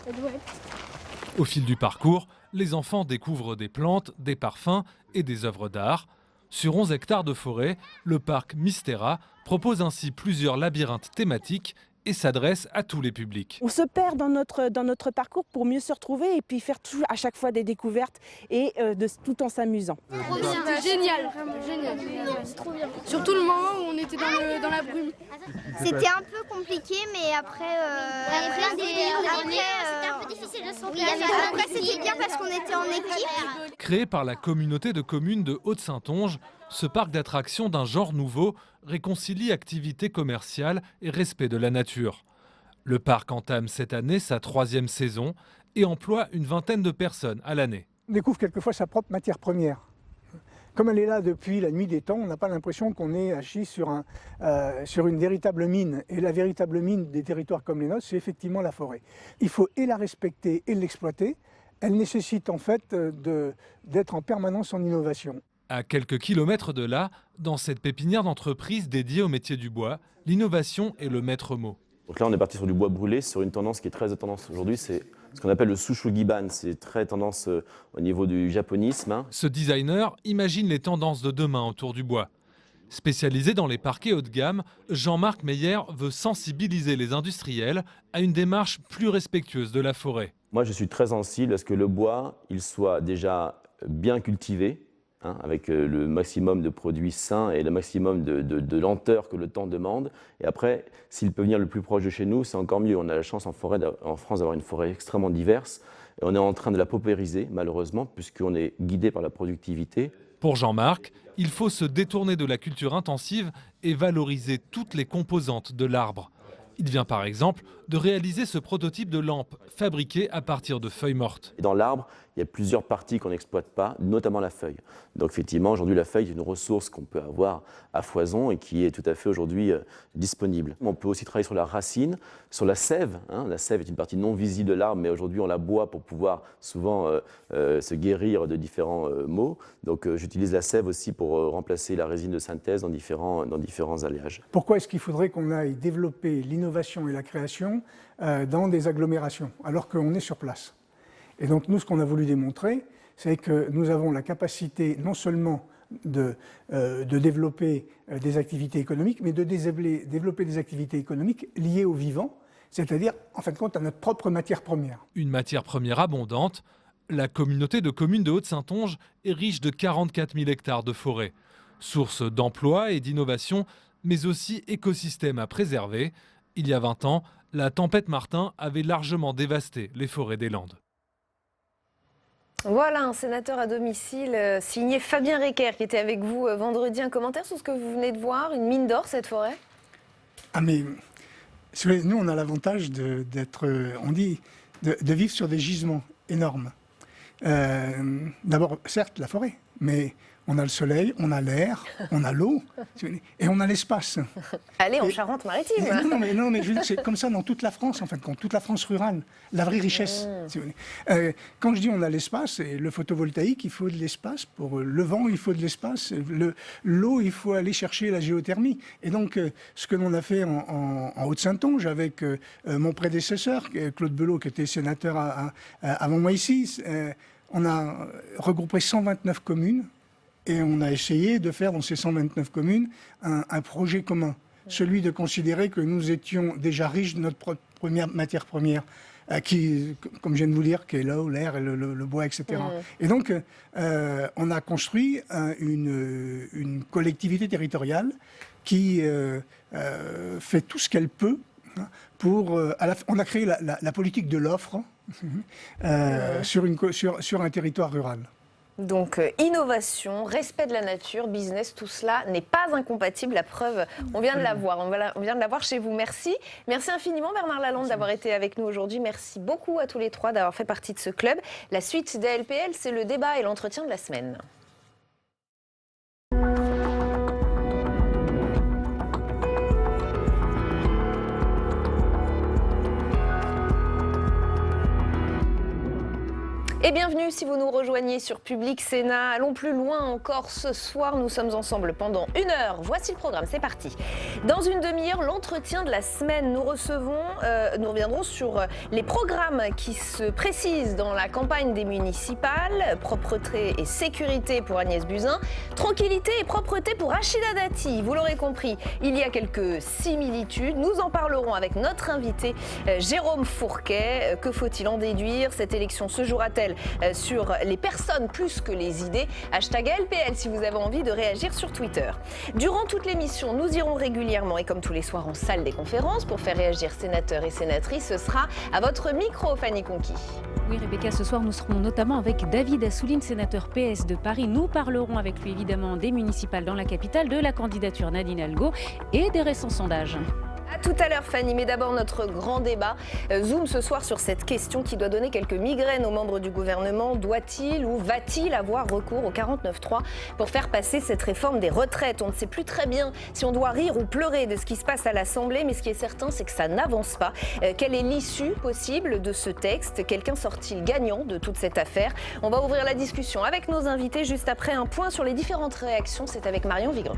Ça doit être. Au fil du parcours, les enfants découvrent des plantes, des parfums et des œuvres d'art. Sur 11 hectares de forêt, le parc Mystera propose ainsi plusieurs labyrinthes thématiques et s'adresse à tous les publics. On se perd dans notre parcours pour mieux se retrouver et puis faire toujours à chaque fois des découvertes et tout en s'amusant. C'était génial, vraiment génial. C'est trop bien. Surtout le moment où on était dans la brume. C'était un peu compliqué, mais après c'était un peu difficile de s'en Après c'était bien parce qu'on était en équipe. Créé par la communauté de communes de Haute-Saintonge, ce parc d'attractions d'un genre nouveau réconcilie activité commerciale et respect de la nature. Le parc entame cette année sa 3e saison et emploie une vingtaine de personnes à l'année. On découvre quelquefois sa propre matière première. Comme elle est là depuis la nuit des temps, on n'a pas l'impression qu'on est assis sur une véritable mine. Et la véritable mine des territoires comme les nôtres, c'est effectivement la forêt. Il faut et la respecter et l'exploiter. Elle nécessite en fait d'être en permanence en innovation. À quelques kilomètres de là, dans cette pépinière d'entreprise dédiée au métier du bois, l'innovation est le maître mot. Donc là, on est parti sur du bois brûlé, sur une tendance qui est très tendance aujourd'hui, c'est ce qu'on appelle le sushugiban, c'est très tendance au niveau du japonisme. Ce designer imagine les tendances de demain autour du bois. Spécialisé dans les parquets haut de gamme, Jean-Marc Meyer veut sensibiliser les industriels à une démarche plus respectueuse de la forêt. Moi, je suis très sensible à ce que le bois, il soit déjà bien cultivé, avec le maximum de produits sains et le maximum de lenteur que le temps demande. Et après, s'il peut venir le plus proche de chez nous, c'est encore mieux. On a la chance en France d'avoir une forêt extrêmement diverse. Et on est en train de la paupériser, malheureusement, puisqu'on est guidé par la productivité. Pour Jean-Marc, il faut se détourner de la culture intensive et valoriser toutes les composantes de l'arbre. Il vient par exemple de réaliser ce prototype de lampe fabriquée à partir de feuilles mortes. Et dans l'arbre, il y a plusieurs parties qu'on n'exploite pas, notamment la feuille. Donc effectivement, aujourd'hui, la feuille est une ressource qu'on peut avoir à foison et qui est tout à fait aujourd'hui disponible. On peut aussi travailler sur la racine, sur la sève. La sève est une partie non visible de l'arbre, mais aujourd'hui, on la boit pour pouvoir souvent se guérir de différents maux. Donc j'utilise la sève aussi pour remplacer la résine de synthèse dans différents alliages. Pourquoi est-ce qu'il faudrait qu'on aille développer l'innovation et la création dans des agglomérations, alors qu'on est sur place? Et donc nous, ce qu'on a voulu démontrer, c'est que nous avons la capacité non seulement de développer des activités économiques, mais de développer des activités économiques liées au vivant, c'est-à-dire, en fin de compte, à notre propre matière première. Une matière première abondante. La communauté de communes de Haute-Saintonge est riche de 44 000 hectares de forêt. Source d'emplois et d'innovation, mais aussi écosystème à préserver. Il y a 20 ans, la tempête Martin avait largement dévasté les forêts des Landes. Voilà, un sénateur à domicile signé Fabien Recker qui était avec vous vendredi. Un commentaire sur ce que vous venez de voir, une mine d'or cette forêt? Ah mais, nous on a l'avantage de vivre sur des gisements énormes. D'abord, certes, la forêt, mais on a le soleil, on a l'air, on a l'eau et on a l'espace. Allez, en Charente-Maritime. Non, mais je veux dire, c'est comme ça dans toute la France, en fin de compte, toute la France rurale, la vraie richesse. Quand je dis on a l'espace, et le photovoltaïque, il faut de l'espace. Pour le vent, il faut de l'espace. L'eau, il faut aller chercher la géothermie. Et donc, ce que l'on a fait en Haute-Saintonge avec mon prédécesseur, Claude Belot, qui était sénateur avant moi ici, on a regroupé 129 communes. Et on a essayé de faire dans ces 129 communes un projet commun. Celui de considérer que nous étions déjà riches de notre première matière première qui, comme je viens de vous dire, qui est l'eau, l'air, le bois, etc. Et donc, on a construit une collectivité territoriale qui fait tout ce qu'elle peut pour... on a créé la politique de l'offre sur un territoire rural. Donc innovation, respect de la nature, business, tout cela n'est pas incompatible. La preuve, on vient de la voir. On vient de la voir chez vous. Merci. Merci infiniment Bernard Lalande d'avoir été avec nous aujourd'hui. Merci beaucoup à tous les trois d'avoir fait partie de ce club. La suite d'ALPL, c'est le débat et l'entretien de la semaine. Et bienvenue si vous nous rejoignez sur Public Sénat. Allons plus loin encore ce soir. Nous sommes ensemble pendant 1 heure. Voici le programme, c'est parti. Dans une demi-heure, l'entretien de la semaine. Nous reviendrons sur les programmes qui se précisent dans la campagne des municipales. Propreté et sécurité pour Agnès Buzyn. Tranquillité et propreté pour Rachida Dati. Vous l'aurez compris, il y a quelques similitudes. Nous en parlerons avec notre invité Jérôme Fourquet. Que faut-il en déduire? Cette élection se jouera-t-elle sur les personnes plus que les idées? #LPL si vous avez envie de réagir sur Twitter. Durant toute l'émission, nous irons régulièrement et comme tous les soirs en salle des conférences pour faire réagir sénateurs et sénatrices. Ce sera à votre micro, Fanny Conquis. Oui, Rebecca, ce soir, nous serons notamment avec David Assouline, sénateur PS de Paris. Nous parlerons avec lui évidemment des municipales dans la capitale, de la candidature Nadine Algo et des récents sondages. À tout à l'heure Fanny, mais d'abord notre grand débat. Zoom ce soir sur cette question qui doit donner quelques migraines aux membres du gouvernement. Doit-il ou va-t-il avoir recours au 49.3 pour faire passer cette réforme des retraites? On ne sait plus très bien si on doit rire ou pleurer de ce qui se passe à l'Assemblée, mais ce qui est certain, c'est que ça n'avance pas. Quelle est l'issue possible de ce texte? Quelqu'un sort-il gagnant de toute cette affaire? On va ouvrir la discussion avec nos invités juste après un point sur les différentes réactions. C'est avec Marion Vigreux.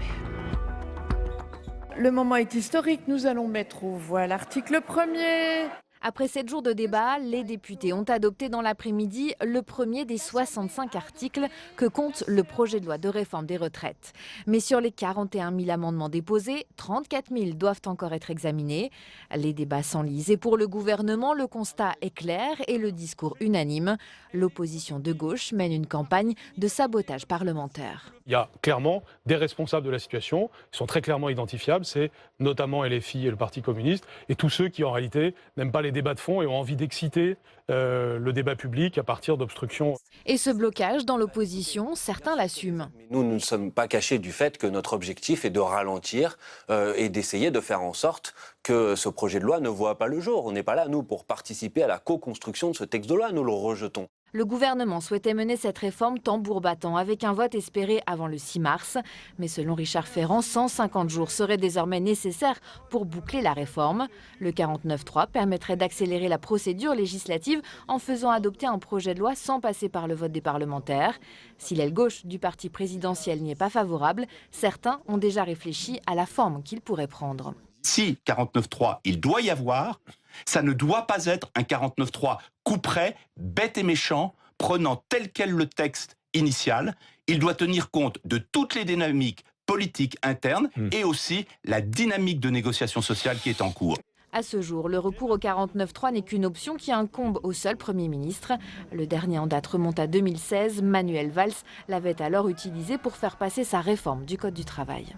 Le moment est historique, nous allons mettre aux voix l'article 1er. Après 7 jours de débat, les députés ont adopté dans l'après-midi le premier des 65 articles que compte le projet de loi de réforme des retraites. Mais sur les 41 000 amendements déposés, 34 000 doivent encore être examinés. Les débats s'enlisent et pour le gouvernement, le constat est clair et le discours unanime. L'opposition de gauche mène une campagne de sabotage parlementaire. Il y a clairement des responsables de la situation, ils sont très clairement identifiables, c'est notamment LFI et le Parti communiste, et tous ceux qui en réalité n'aiment pas les débats de fond et ont envie d'exciter le débat public à partir d'obstructions. Et ce blocage dans l'opposition, certains l'assument. Nous ne sommes pas cachés du fait que notre objectif est de ralentir et d'essayer de faire en sorte que ce projet de loi ne voit pas le jour. On n'est pas là, nous, pour participer à la co-construction de ce texte de loi, nous le rejetons. Le gouvernement souhaitait mener cette réforme tambour battant avec un vote espéré avant le 6 mars. Mais selon Richard Ferrand, 150 jours seraient désormais nécessaires pour boucler la réforme. Le 49.3 permettrait d'accélérer la procédure législative en faisant adopter un projet de loi sans passer par le vote des parlementaires. Si l'aile gauche du parti présidentiel n'y est pas favorable, certains ont déjà réfléchi à la forme qu'il pourrait prendre. Si 49.3, il doit y avoir, ça ne doit pas être un 49.3 couperet, bête et méchant, prenant tel quel le texte initial. Il doit tenir compte de toutes les dynamiques politiques internes et aussi la dynamique de négociation sociale qui est en cours. À ce jour, le recours au 49.3 n'est qu'une option qui incombe au seul Premier ministre. Le dernier en date remonte à 2016. Manuel Valls l'avait alors utilisé pour faire passer sa réforme du Code du travail.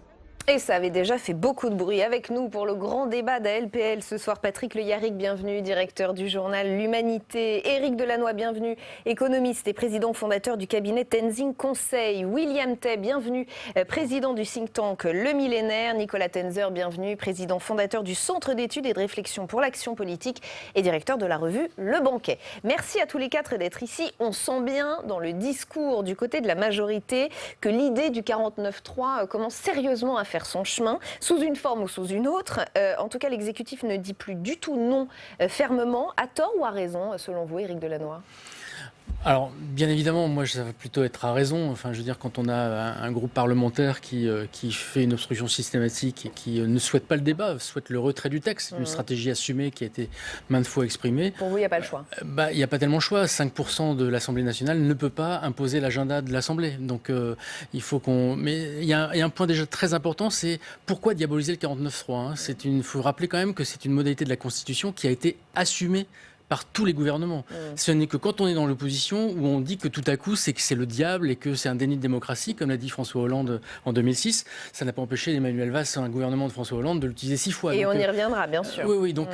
Et ça avait déjà fait beaucoup de bruit. Avec nous pour le grand débat d'ALPL ce soir, Patrick Le Yarrick, bienvenue, directeur du journal L'Humanité. Éric Delannoy, bienvenue, économiste et président fondateur du cabinet Tenzing Conseil. William Tay, bienvenue, président du think tank Le Millénaire. Nicolas Tenzer, bienvenue, président fondateur du Centre d'études et de réflexion pour l'action politique et directeur de la revue Le Banquet. Merci à tous les quatre d'être ici. On sent bien dans le discours du côté de la majorité que l'idée du 49.3 commence sérieusement à faire son chemin, sous une forme ou sous une autre. En tout cas, l'exécutif ne dit plus du tout non fermement. À tort ou à raison, selon vous, Éric Delannoy ? Alors, bien évidemment, moi, ça va plutôt être à raison. Enfin, je veux dire, quand on a un groupe parlementaire qui fait une obstruction systématique et qui ne souhaite pas le débat, souhaite le retrait du texte, c'est une stratégie assumée qui a été maintes fois exprimée. Pour vous, il n'y a pas le choix ? Il n'y a pas tellement le choix. 5% de l'Assemblée nationale ne peut pas imposer l'agenda de l'Assemblée. Donc, il faut qu'on... Mais il y a un point déjà très important, c'est pourquoi diaboliser le 49.3 ? Il faut rappeler quand même que c'est une modalité de la Constitution qui a été assumée par tous les gouvernements. Ce n'est que quand on est dans l'opposition où on dit que tout à coup c'est le diable et que c'est un déni de démocratie, comme l'a dit François Hollande en 2006. Ça n'a pas empêché Emmanuel Valls, un gouvernement de François Hollande, de l'utiliser 6 fois. Et donc, on y reviendra, bien sûr. Oui, donc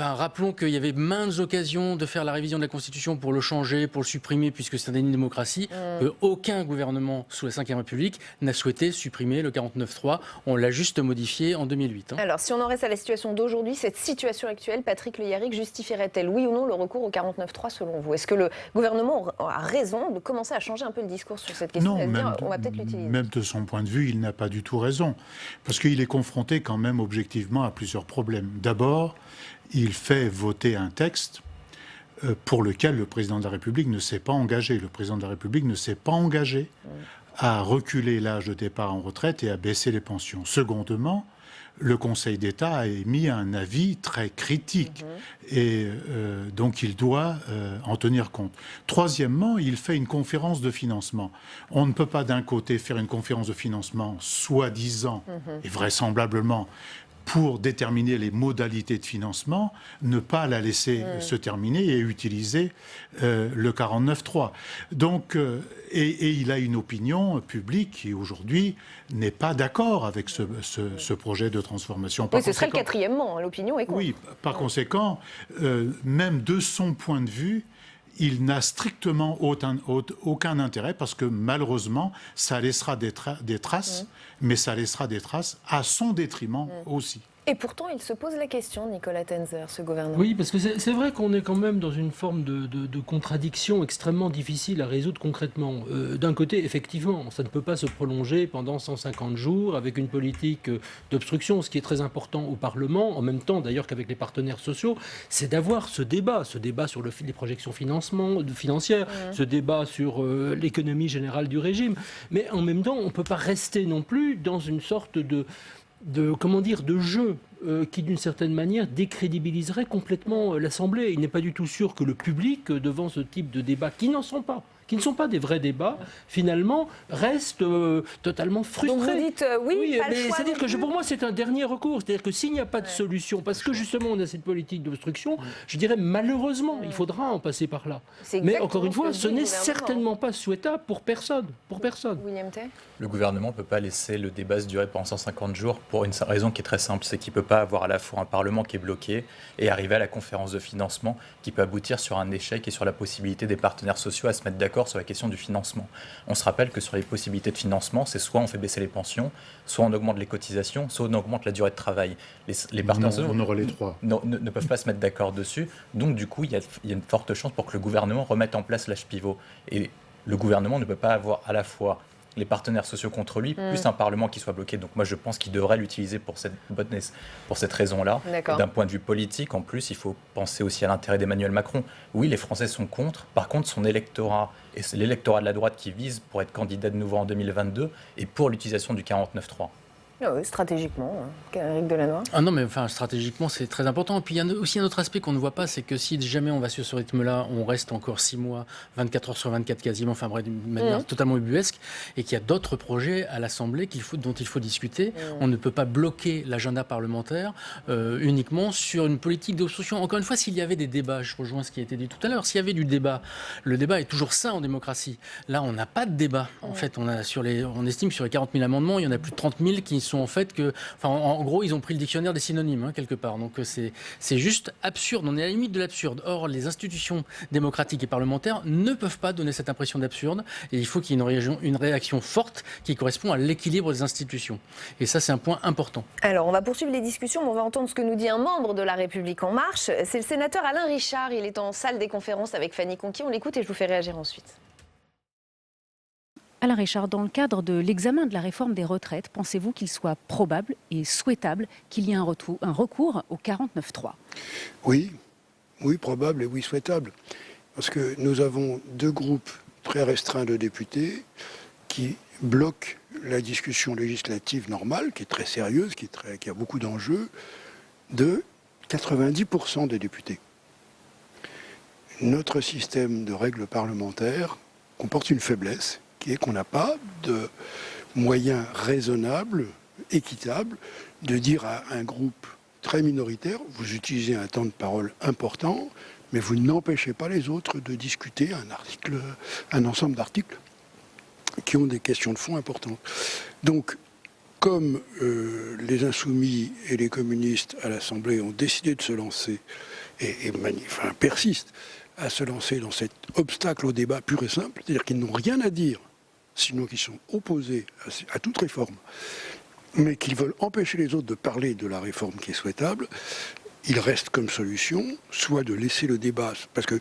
rappelons qu'il y avait maintes occasions de faire la révision de la Constitution pour le changer, pour le supprimer, puisque c'est un déni de démocratie. Aucun gouvernement sous la Ve République n'a souhaité supprimer le 49.3. On l'a juste modifié en 2008. Alors, si on en reste à la situation d'aujourd'hui, cette situation actuelle, Patrick Le Yarrick, justifierait-elle, oui ou non, le recours au 49.3 selon vous? Est-ce que le gouvernement a raison de commencer à changer un peu le discours sur cette question? Non, On va peut-être l'utiliser. Même de son point de vue, il n'a pas du tout raison. Parce qu'il est confronté quand même objectivement à plusieurs problèmes. D'abord, il fait voter un texte pour lequel le président de la République ne s'est pas engagé. Le président de la République ne s'est pas engagé à reculer l'âge de départ en retraite et à baisser les pensions. Secondement, le Conseil d'État a émis un avis très critique et donc il doit en tenir compte. Troisièmement, il fait une conférence de financement. On ne peut pas d'un côté faire une conférence de financement soi-disant et vraisemblablement pour déterminer les modalités de financement, ne pas la laisser se terminer et utiliser le 49.3. Donc, et il a une opinion publique qui aujourd'hui n'est pas d'accord avec ce projet de transformation. Oui, ce serait le quatrièmement, l'opinion est contre. Oui, par conséquent, même de son point de vue, il n'a strictement aucun intérêt parce que malheureusement, ça laissera des traces, mais ça laissera des traces à son détriment aussi. Et pourtant, il se pose la question, Nicolas Tenzer, ce gouvernement. Oui, parce que c'est vrai qu'on est quand même dans une forme de contradiction extrêmement difficile à résoudre concrètement. D'un côté, effectivement, ça ne peut pas se prolonger pendant 150 jours avec une politique d'obstruction. Ce qui est très important au Parlement, en même temps d'ailleurs qu'avec les partenaires sociaux, c'est d'avoir ce débat sur les projections financières, ce débat sur l'économie générale du régime. Mais en même temps, on ne peut pas rester non plus dans une sorte de jeu qui, d'une certaine manière, décrédibiliserait complètement l'Assemblée. Il n'est pas du tout sûr que le public, devant ce type de débats, qui ne sont pas des vrais débats, finalement, reste totalement frustré. Donc vous dites oui, pas le choix. C'est-à-dire que pour moi, c'est un dernier recours. C'est-à-dire que s'il n'y a pas de solution, parce que justement, on a cette politique d'obstruction, je dirais malheureusement, il faudra en passer par là. Mais encore une fois, ce n'est certainement pas souhaitable pour personne. William Tay ? Le gouvernement ne peut pas laisser le débat se durer pendant 150 jours pour une raison qui est très simple, c'est qu'il ne peut pas avoir à la fois un Parlement qui est bloqué et arriver à la conférence de financement qui peut aboutir sur un échec et sur la possibilité des partenaires sociaux à se mettre d'accord sur la question du financement. On se rappelle que sur les possibilités de financement, c'est soit on fait baisser les pensions, soit on augmente les cotisations, soit on augmente la durée de travail. Les partenaires sociaux on aura les trois. Ne peuvent pas se mettre d'accord dessus. Donc du coup, il y a une forte chance pour que le gouvernement remette en place l'âge pivot. Et le gouvernement ne peut pas avoir à la fois les partenaires sociaux contre lui, plus un Parlement qui soit bloqué. Donc moi, je pense qu'il devrait l'utiliser pour cette raison-là. D'un point de vue politique, en plus, il faut penser aussi à l'intérêt d'Emmanuel Macron. Oui, les Français sont contre. Par contre, son électorat, et c'est l'électorat de la droite qui vise pour être candidat de nouveau en 2022, et pour l'utilisation du 49.3. Oui, stratégiquement, Éric Delannoy. Ah non, mais enfin, stratégiquement, c'est très important. Et puis, il y a aussi un autre aspect qu'on ne voit pas, c'est que si jamais on va sur ce rythme-là, on reste encore 6 mois, 24 heures sur 24 quasiment, enfin bref, d'une manière totalement ubuesque, et qu'il y a d'autres projets à l'Assemblée dont il faut discuter. On ne peut pas bloquer l'agenda parlementaire uniquement sur une politique d'obstruction. Encore une fois, s'il y avait des débats, je rejoins ce qui a été dit tout à l'heure, s'il y avait du débat, le débat est toujours sain en démocratie. Là, on n'a pas de débat. En fait, on estime que sur les 40 000 amendements, il y en a plus de 30 000 qui sont en fait en gros, ils ont pris le dictionnaire des synonymes quelque part. Donc c'est juste absurde. On est à la limite de l'absurde. Or, les institutions démocratiques et parlementaires ne peuvent pas donner cette impression d'absurde. Et il faut qu'il y ait une réaction forte qui correspond à l'équilibre des institutions. Et ça, c'est un point important. Alors, on va poursuivre les discussions, mais on va entendre ce que nous dit un membre de La République En Marche. C'est le sénateur Alain Richard. Il est en salle des conférences avec Fanny Conquis. On l'écoute et je vous fais réagir ensuite. Alain Richard, dans le cadre de l'examen de la réforme des retraites, pensez-vous qu'il soit probable et souhaitable qu'il y ait un recours au 49.3 ? Oui, probable et oui, souhaitable. Parce que nous avons 2 groupes très restreints de députés qui bloquent la discussion législative normale, qui est très sérieuse, qui a beaucoup d'enjeux, de 90% des députés. Notre système de règles parlementaires comporte une faiblesse, qui est qu'on n'a pas de moyens raisonnables, équitables, de dire à un groupe très minoritaire, vous utilisez un temps de parole important, mais vous n'empêchez pas les autres de discuter un ensemble d'articles qui ont des questions de fond importantes. Donc, comme les Insoumis et les communistes à l'Assemblée ont décidé de se lancer, persistent à se lancer dans cet obstacle au débat pur et simple, c'est-à-dire qu'ils n'ont rien à dire, sinon qu'ils sont opposés à toute réforme, mais qu'ils veulent empêcher les autres de parler de la réforme qui est souhaitable, il reste comme solution soit de laisser le débat, parce que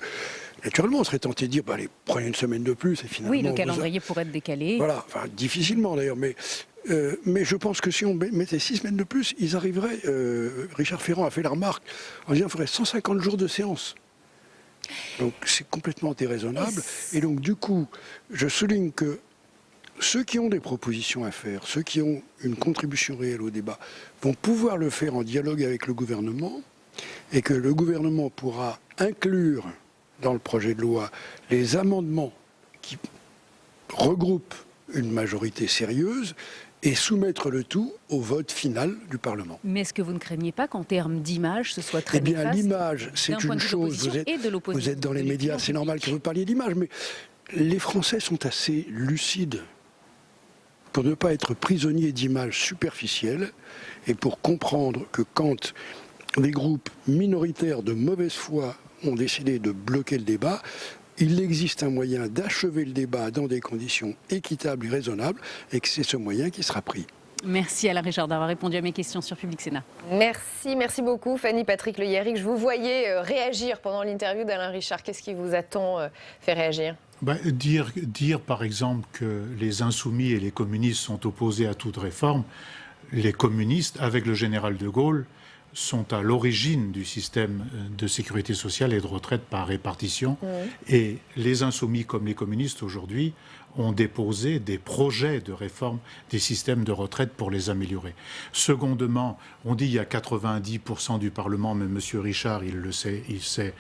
naturellement on serait tenté de dire allez, prenez une semaine de plus et finalement... Oui, le calendrier pourrait être décalé. Voilà, enfin, difficilement d'ailleurs, mais je pense que si on mettait 6 semaines de plus, ils arriveraient, Richard Ferrand a fait la remarque, en disant qu'il faudrait 150 jours de séance. Donc c'est complètement déraisonnable. Et donc du coup, je souligne que ceux qui ont des propositions à faire, ceux qui ont une contribution réelle au débat, vont pouvoir le faire en dialogue avec le gouvernement, et que le gouvernement pourra inclure dans le projet de loi les amendements qui regroupent une majorité sérieuse et soumettre le tout au vote final du Parlement. Mais est-ce que vous ne craignez pas qu'en termes d'image, ce soit très néfaste ? Eh bien, l'image, c'est une chose. Vous êtes dans les médias, c'est normal que vous parliez d'image, mais les Français sont assez lucides pour ne pas être prisonniers d'images superficielles et pour comprendre que quand des groupes minoritaires de mauvaise foi ont décidé de bloquer le débat, il existe un moyen d'achever le débat dans des conditions équitables et raisonnables, et que c'est ce moyen qui sera pris. Merci Alain Richard d'avoir répondu à mes questions sur Public Sénat. Merci beaucoup Fanny Patrick Le Hiéric. Je vous voyais réagir pendant l'interview d'Alain Richard. Qu'est-ce qui vous a tant fait réagir ? Dire par exemple que les insoumis et les communistes sont opposés à toute réforme, les communistes, avec le général de Gaulle, sont à l'origine du système de sécurité sociale et de retraite par répartition. Et les insoumis comme les communistes aujourd'hui ont déposé des projets de réforme des systèmes de retraite pour les améliorer. Secondement, on dit qu'il y a 90% du Parlement, mais M. Richard, il sait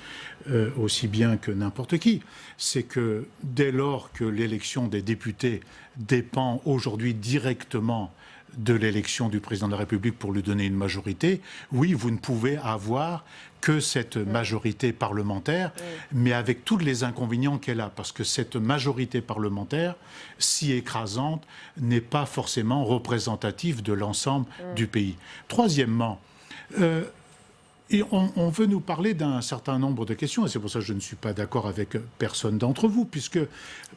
aussi bien que n'importe qui, c'est que dès lors que l'élection des députés dépend aujourd'hui directement de l'élection du président de la République pour lui donner une majorité, oui, vous ne pouvez avoir que cette majorité parlementaire, mais avec tous les inconvénients qu'elle a, parce que cette majorité parlementaire, si écrasante, n'est pas forcément représentative de l'ensemble du pays. Troisièmement, et on veut nous parler d'un certain nombre de questions, et c'est pour ça que je ne suis pas d'accord avec personne d'entre vous, puisque,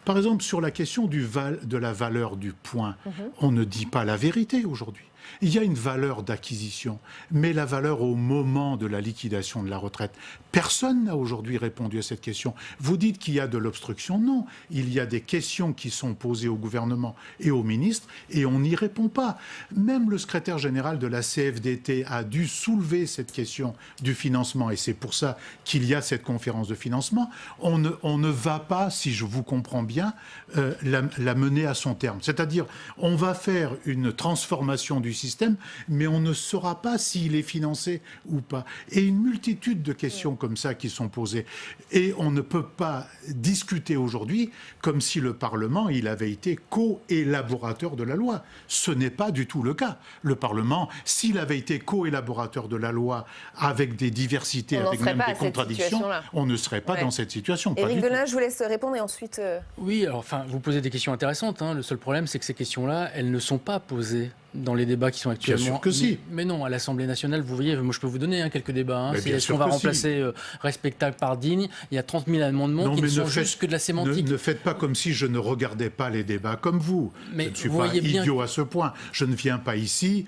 par exemple, sur la question de la valeur du point, on ne dit pas la vérité aujourd'hui. Il y a une valeur d'acquisition, mais la valeur au moment de la liquidation de la retraite. Personne n'a aujourd'hui répondu à cette question. Vous dites qu'il y a de l'obstruction. Non, il y a des questions qui sont posées au gouvernement et au ministre, et on n'y répond pas. Même le secrétaire général de la CFDT a dû soulever cette question du financement, et c'est pour ça qu'il y a cette conférence de financement. On ne va pas, si je vous comprends bien, la mener à son terme. C'est-à-dire, on va faire une transformation du système, mais on ne saura pas s'il est financé ou pas. Et une multitude de questions comme ça qui sont posées. Et on ne peut pas discuter aujourd'hui comme si le Parlement, il avait été co-élaborateur de la loi. Ce n'est pas du tout le cas. Le Parlement, s'il avait été co-élaborateur de la loi avec des diversités, avec même des contradictions, on ne serait pas dans cette situation. Éric Velin, je vous laisse répondre et ensuite... Oui, alors enfin, vous posez des questions intéressantes. Le seul problème, c'est que ces questions-là, elles ne sont pas posées dans les débats qui sont actuellement... Bien sûr que si. Mais non, à l'Assemblée nationale, vous voyez, moi je peux vous donner quelques débats. Est-ce qu'on va remplacer respectable par digne ? Il y a 30 000 amendements qui ne sont juste que de la sémantique. Ne faites pas comme si je ne regardais pas les débats comme vous. Mais je ne suis pas idiot à ce point. Je ne viens pas ici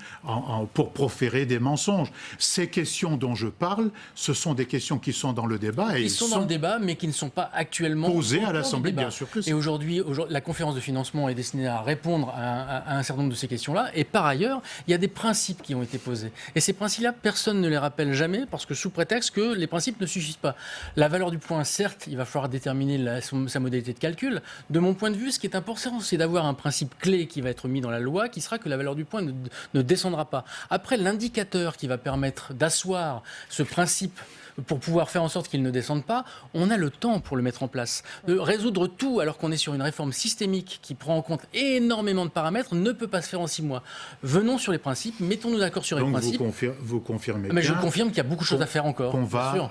pour proférer des mensonges. Ces questions dont je parle, ce sont des questions qui sont dans le débat. Ils sont dans le débat, mais qui ne sont pas actuellement posées à l'Assemblée, bien sûr que si. Et aujourd'hui, la conférence de financement est destinée à répondre à un certain nombre de ces questions-là. Et par ailleurs, il y a des principes qui ont été posés. Et ces principes-là, personne ne les rappelle jamais parce que sous prétexte que les principes ne suffisent pas. La valeur du point, certes, il va falloir déterminer sa modalité de calcul. De mon point de vue, ce qui est important, c'est d'avoir un principe clé qui va être mis dans la loi, qui sera que la valeur du point ne descendra pas. Après, l'indicateur qui va permettre d'asseoir ce principe pour pouvoir faire en sorte qu'il ne descende pas, on a le temps pour le mettre en place. Résoudre tout alors qu'on est sur une réforme systémique qui prend en compte énormément de paramètres ne peut pas se faire en 6 mois. Venons sur les principes, mettons-nous d'accord sur les principes. Vous confirmez Mais je bien confirme qu'il y a beaucoup de choses à faire encore.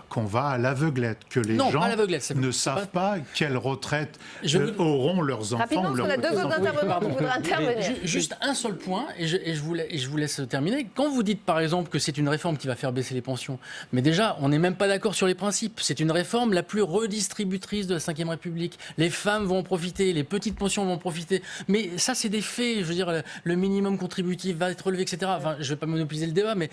Qu'on va à l'aveuglette, que les gens ne savent pas quelles retraites auront leurs enfants. Rapidement, parce qu'on a 2 autres intervenants qui voudraient intervenir. Juste un seul point, et je vous laisse terminer. Quand vous dites par exemple que c'est une réforme qui va faire baisser les pensions, mais déjà, on n'est même pas d'accord sur les principes. C'est une réforme la plus redistributrice de la Ve République. Les femmes vont en profiter, les petites pensions vont en profiter. Mais ça, c'est des faits. Je veux dire, le minimum contributif va être relevé, etc. Enfin, je ne vais pas monopoliser le débat, mais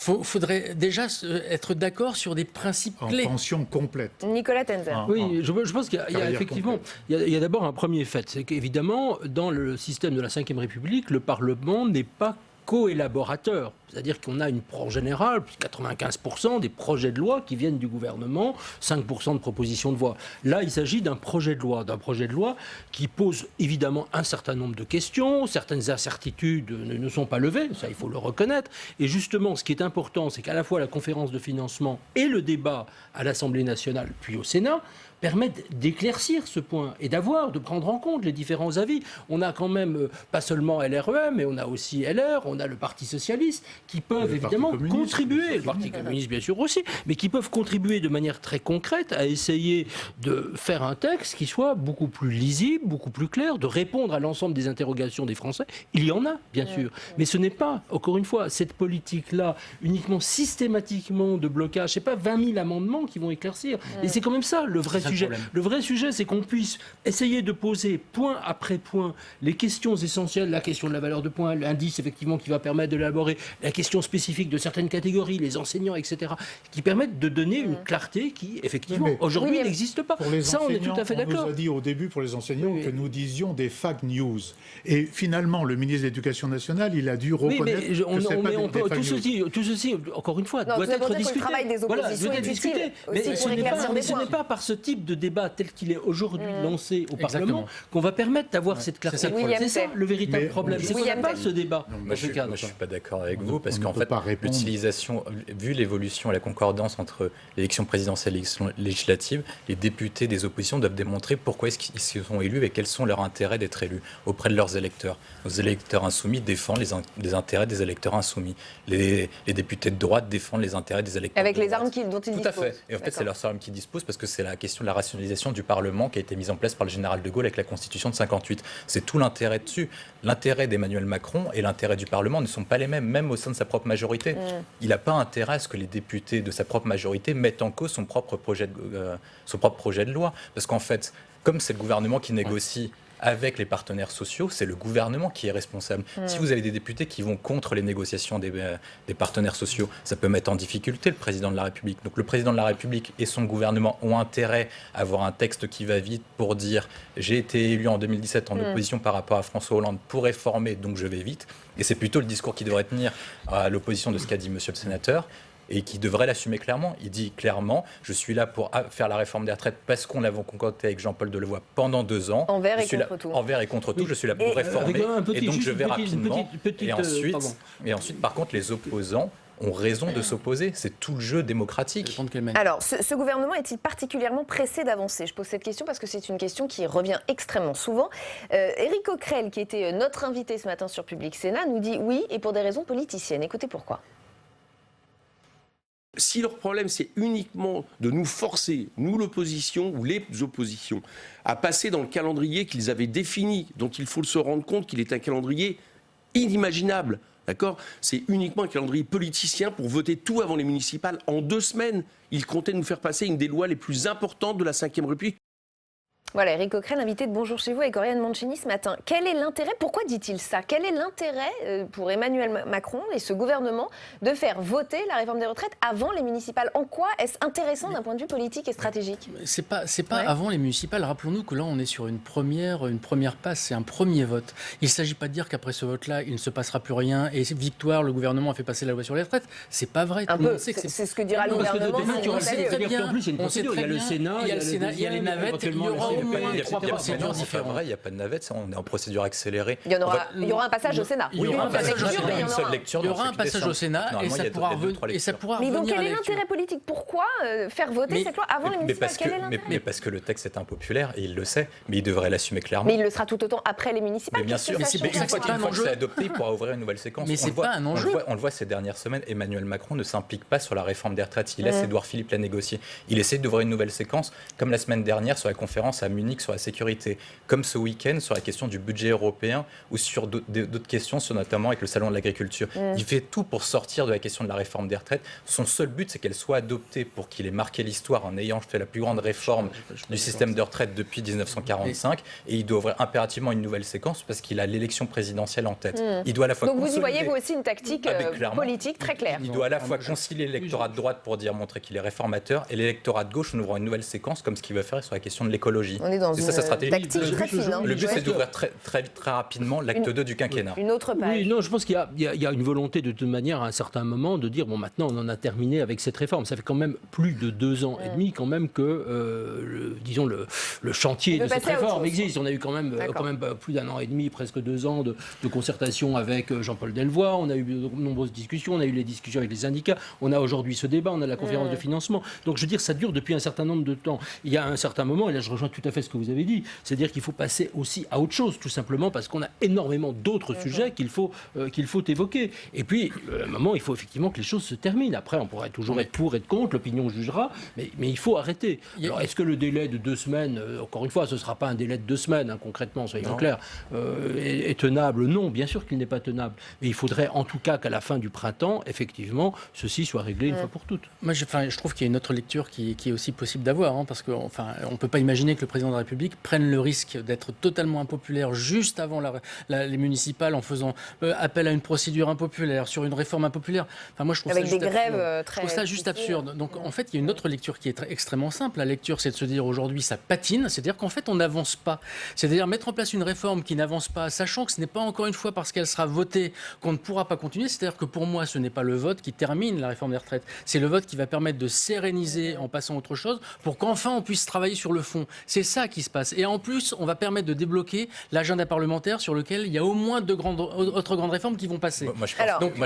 il faudrait déjà être d'accord sur des principes clés. En pension complète. Nicolas Tenzer. Oui, je pense qu'il y a effectivement, il y a d'abord un premier fait, c'est qu'évidemment, dans le système de la Ve République, le Parlement n'est pas co-élaborateur. C'est-à-dire qu'on a une en général, 95% des projets de loi qui viennent du gouvernement, 5% de propositions de loi. Là, il s'agit d'un projet de loi qui pose évidemment un certain nombre de questions, certaines incertitudes ne sont pas levées, ça il faut le reconnaître. Et justement, ce qui est important, c'est qu'à la fois la conférence de financement et le débat à l'Assemblée nationale puis au Sénat permettent d'éclaircir ce point et de prendre en compte les différents avis. On a quand même pas seulement LREM, mais on a aussi LR, on a le Parti socialiste, qui peuvent évidemment contribuer, le Parti communiste bien sûr aussi, mais qui peuvent contribuer de manière très concrète à essayer de faire un texte qui soit beaucoup plus lisible, beaucoup plus clair, de répondre à l'ensemble des interrogations des Français. Il y en a, bien sûr, mais ce n'est pas, encore une fois, cette politique-là, uniquement systématiquement de blocage, c'est pas 20 000 amendements qui vont éclaircir. Et c'est quand même ça, le vrai sujet. Le vrai sujet, c'est qu'on puisse essayer de poser point après point les questions essentielles, la question de la valeur de points, l'indice effectivement qui va permettre de l'élaborer, la question spécifique de certaines catégories, les enseignants, etc., qui permettent de donner une clarté qui, effectivement, aujourd'hui n'existe pas. Ça, on est tout à fait d'accord. On nous a dit au début, pour les enseignants, que nous disions des fake news. Et finalement, le ministre de l'Éducation nationale, il a dû reconnaître que c'est pas des fake news. Tout ceci, encore une fois, doit être discuté. Le travail des oppositions est utile mais ce n'est pas par ce type de débat tel qu'il est aujourd'hui lancé au Parlement qu'on va permettre d'avoir cette clarté. C'est ça le véritable problème. C'est qu'on n'a pas ce débat. Moi, je ne suis pas d'accord avec vous, parce qu'en fait, l'utilisation, vu l'évolution et la concordance entre l'élection présidentielle et l'élection législative, les députés des oppositions doivent démontrer pourquoi est-ce qu'ils se sont élus et quels sont leurs intérêts d'être élus auprès de leurs électeurs. Nos électeurs insoumis défendent les intérêts des électeurs insoumis. Les députés de droite défendent les intérêts des électeurs avec de les droite. armes dont ils disposent. Tout à fait. Et en fait, c'est leurs armes qu'ils disposent, parce que c'est la question de la rationalisation du Parlement qui a été mise en place par le général de Gaulle avec la Constitution de 58. C'est tout l'intérêt dessus. L'intérêt d'Emmanuel Macron et l'intérêt du Parlement ne sont pas les mêmes, même au sein de sa propre majorité. Il n'a pas intérêt à ce que les députés de sa propre majorité mettent en cause son propre projet de loi. Parce qu'en fait, comme c'est le gouvernement qui négocie avec les partenaires sociaux, c'est le gouvernement qui est responsable. Si vous avez des députés qui vont contre les négociations des partenaires sociaux, ça peut mettre en difficulté le président de la République. Donc le président de la République et son gouvernement ont intérêt à avoir un texte qui va vite pour dire « j'ai été élu en 2017 en opposition par rapport à François Hollande pour réformer, donc je vais vite ». Et c'est plutôt le discours qui devrait tenir à l'opposition de ce qu'a dit monsieur le sénateur, et qui devrait l'assumer clairement. Il dit clairement, je suis là pour faire la réforme des retraites parce qu'on l'avait concocté avec Jean-Paul Delevoye pendant 2 ans. Envers et contre tout. Envers et contre tout, je suis là pour réformer. Et donc je vais rapidement. Et ensuite, par contre, les opposants ont raison de s'opposer. C'est tout le jeu démocratique. Alors, ce gouvernement est-il particulièrement pressé d'avancer? Je pose cette question parce que c'est une question qui revient extrêmement souvent. Éric Coquerel, qui était notre invité ce matin sur Public Sénat, nous dit oui, et pour des raisons politiciennes. Écoutez pourquoi. Si leur problème, c'est uniquement de nous forcer, nous l'opposition ou les oppositions, à passer dans le calendrier qu'ils avaient défini, dont il faut se rendre compte qu'il est un calendrier inimaginable, d'accord ? C'est uniquement un calendrier politicien pour voter tout avant les municipales. En 2 semaines, ils comptaient nous faire passer une des lois les plus importantes de la Ve République. Voilà, Éric Coquerel, invité de Bonjour chez vous avec Oriane Mancini ce matin. Quel est l'intérêt, pourquoi dit-il ça? Quel est l'intérêt pour Emmanuel Macron et ce gouvernement de faire voter la réforme des retraites avant les municipales? En quoi est-ce intéressant d'un point de vue politique et stratégique? C'est pas avant les municipales. Rappelons-nous que là, on est sur une première passe, c'est un premier vote. Il ne s'agit pas de dire qu'après ce vote-là, il ne se passera plus rien et victoire, le gouvernement a fait passer la loi sur les retraites. C'est pas vrai. C'est ce que dira le gouvernement. En plus, il y a une procédure. Il y a le Sénat, il y a les navettes, il y aura procédures différentes. Il n'y a pas de navette, on est en procédure accélérée. Il y aura un passage au Sénat. Il y aura un passage au Sénat. Il y aura un passage au Sénat et ça pourra Mais donc revenir quel est l'intérêt politique? Pourquoi faire voter cette loi avant les municipales? Quel est l'intérêt? Mais parce que le texte est impopulaire et il le sait, mais il devrait l'assumer clairement. Mais il le sera tout autant après les municipales. Mais bien sûr, une fois que c'est adopté, il pourra ouvrir une nouvelle séquence. Mais c'est pas un enjeu. On le voit ces dernières semaines, Emmanuel Macron ne s'implique pas sur la réforme des retraites. Il laisse Édouard Philippe la négocier. Il essaie d'ouvrir une nouvelle séquence, comme la semaine dernière sur la conférence à Munich sur la sécurité, comme ce week-end sur la question du budget européen ou sur d'autres questions, notamment avec le salon de l'agriculture. Il fait tout pour sortir de la question de la réforme des retraites. Son seul but, c'est qu'elle soit adoptée pour qu'il ait marqué l'histoire en ayant fait la plus grande réforme du système de retraite depuis 1945. Et il doit ouvrir impérativement une nouvelle séquence parce qu'il a l'élection présidentielle en tête. Il doit à la fois donc vous y voyez vous aussi une tactique politique très claire. Il doit à la fois concilier l'électorat de droite pour montrer qu'il est réformateur et l'électorat de gauche en ouvrant une nouvelle séquence comme ce qu'il veut faire sur la question de l'écologie. On est dans une tactique très fine. Le but, c'est d'ouvrir très rapidement l'acte 2 du quinquennat. Une autre page. Oui, non, je pense qu'il y a une volonté de toute manière à un certain moment de dire bon, maintenant on en a terminé avec cette réforme. Ça fait quand même plus de 2 ans et demi quand même que disons le chantier de cette réforme existe. On a eu quand même plus d'1 an et demi, presque 2 ans de concertation avec Jean-Paul Delevoye. On a eu de nombreuses discussions. On a eu les discussions avec les syndicats. On a aujourd'hui ce débat. On a la conférence de financement. Donc je veux dire, ça dure depuis un certain nombre de temps. Il y a un certain moment, et là je rejoins tout à fait ce que vous avez dit, c'est-à-dire qu'il faut passer aussi à autre chose, tout simplement parce qu'on a énormément d'autres sujets qu'il faut évoquer. Et puis, à un moment, il faut effectivement que les choses se terminent. Après, on pourrait toujours être pour, être contre, l'opinion jugera, mais il faut arrêter. Alors, est-ce que le délai de 2 semaines, encore une fois, ce ne sera pas un délai de 2 semaines, hein, concrètement, soyons clairs, est tenable? Non, bien sûr qu'il n'est pas tenable. Mais il faudrait en tout cas qu'à la fin du printemps, effectivement, ceci soit réglé une fois pour toutes. Moi, je trouve qu'il y a une autre lecture qui est aussi possible d'avoir, hein, parce qu'on ne peut pas imaginer que le président de la République prenne le risque d'être totalement impopulaire juste avant les municipales en faisant appel à une procédure impopulaire, sur une réforme impopulaire. Enfin, moi, je trouve avec ça des grèves très... Je trouve ça juste absurde. Donc, en fait, il y a une autre lecture qui est extrêmement simple. La lecture, c'est de se dire aujourd'hui, ça patine, c'est-à-dire qu'en fait, on n'avance pas. C'est-à-dire mettre en place une réforme qui n'avance pas, sachant que ce n'est pas encore une fois parce qu'elle sera votée qu'on ne pourra pas continuer. C'est-à-dire que pour moi, ce n'est pas le vote qui termine la réforme des retraites. C'est le vote qui va permettre de séréniser en passant à autre chose pour qu'enfin on puisse travailler sur le fond. C'est ça qui se passe. Et en plus, on va permettre de débloquer l'agenda parlementaire sur lequel il y a au moins autres grandes réformes qui vont passer.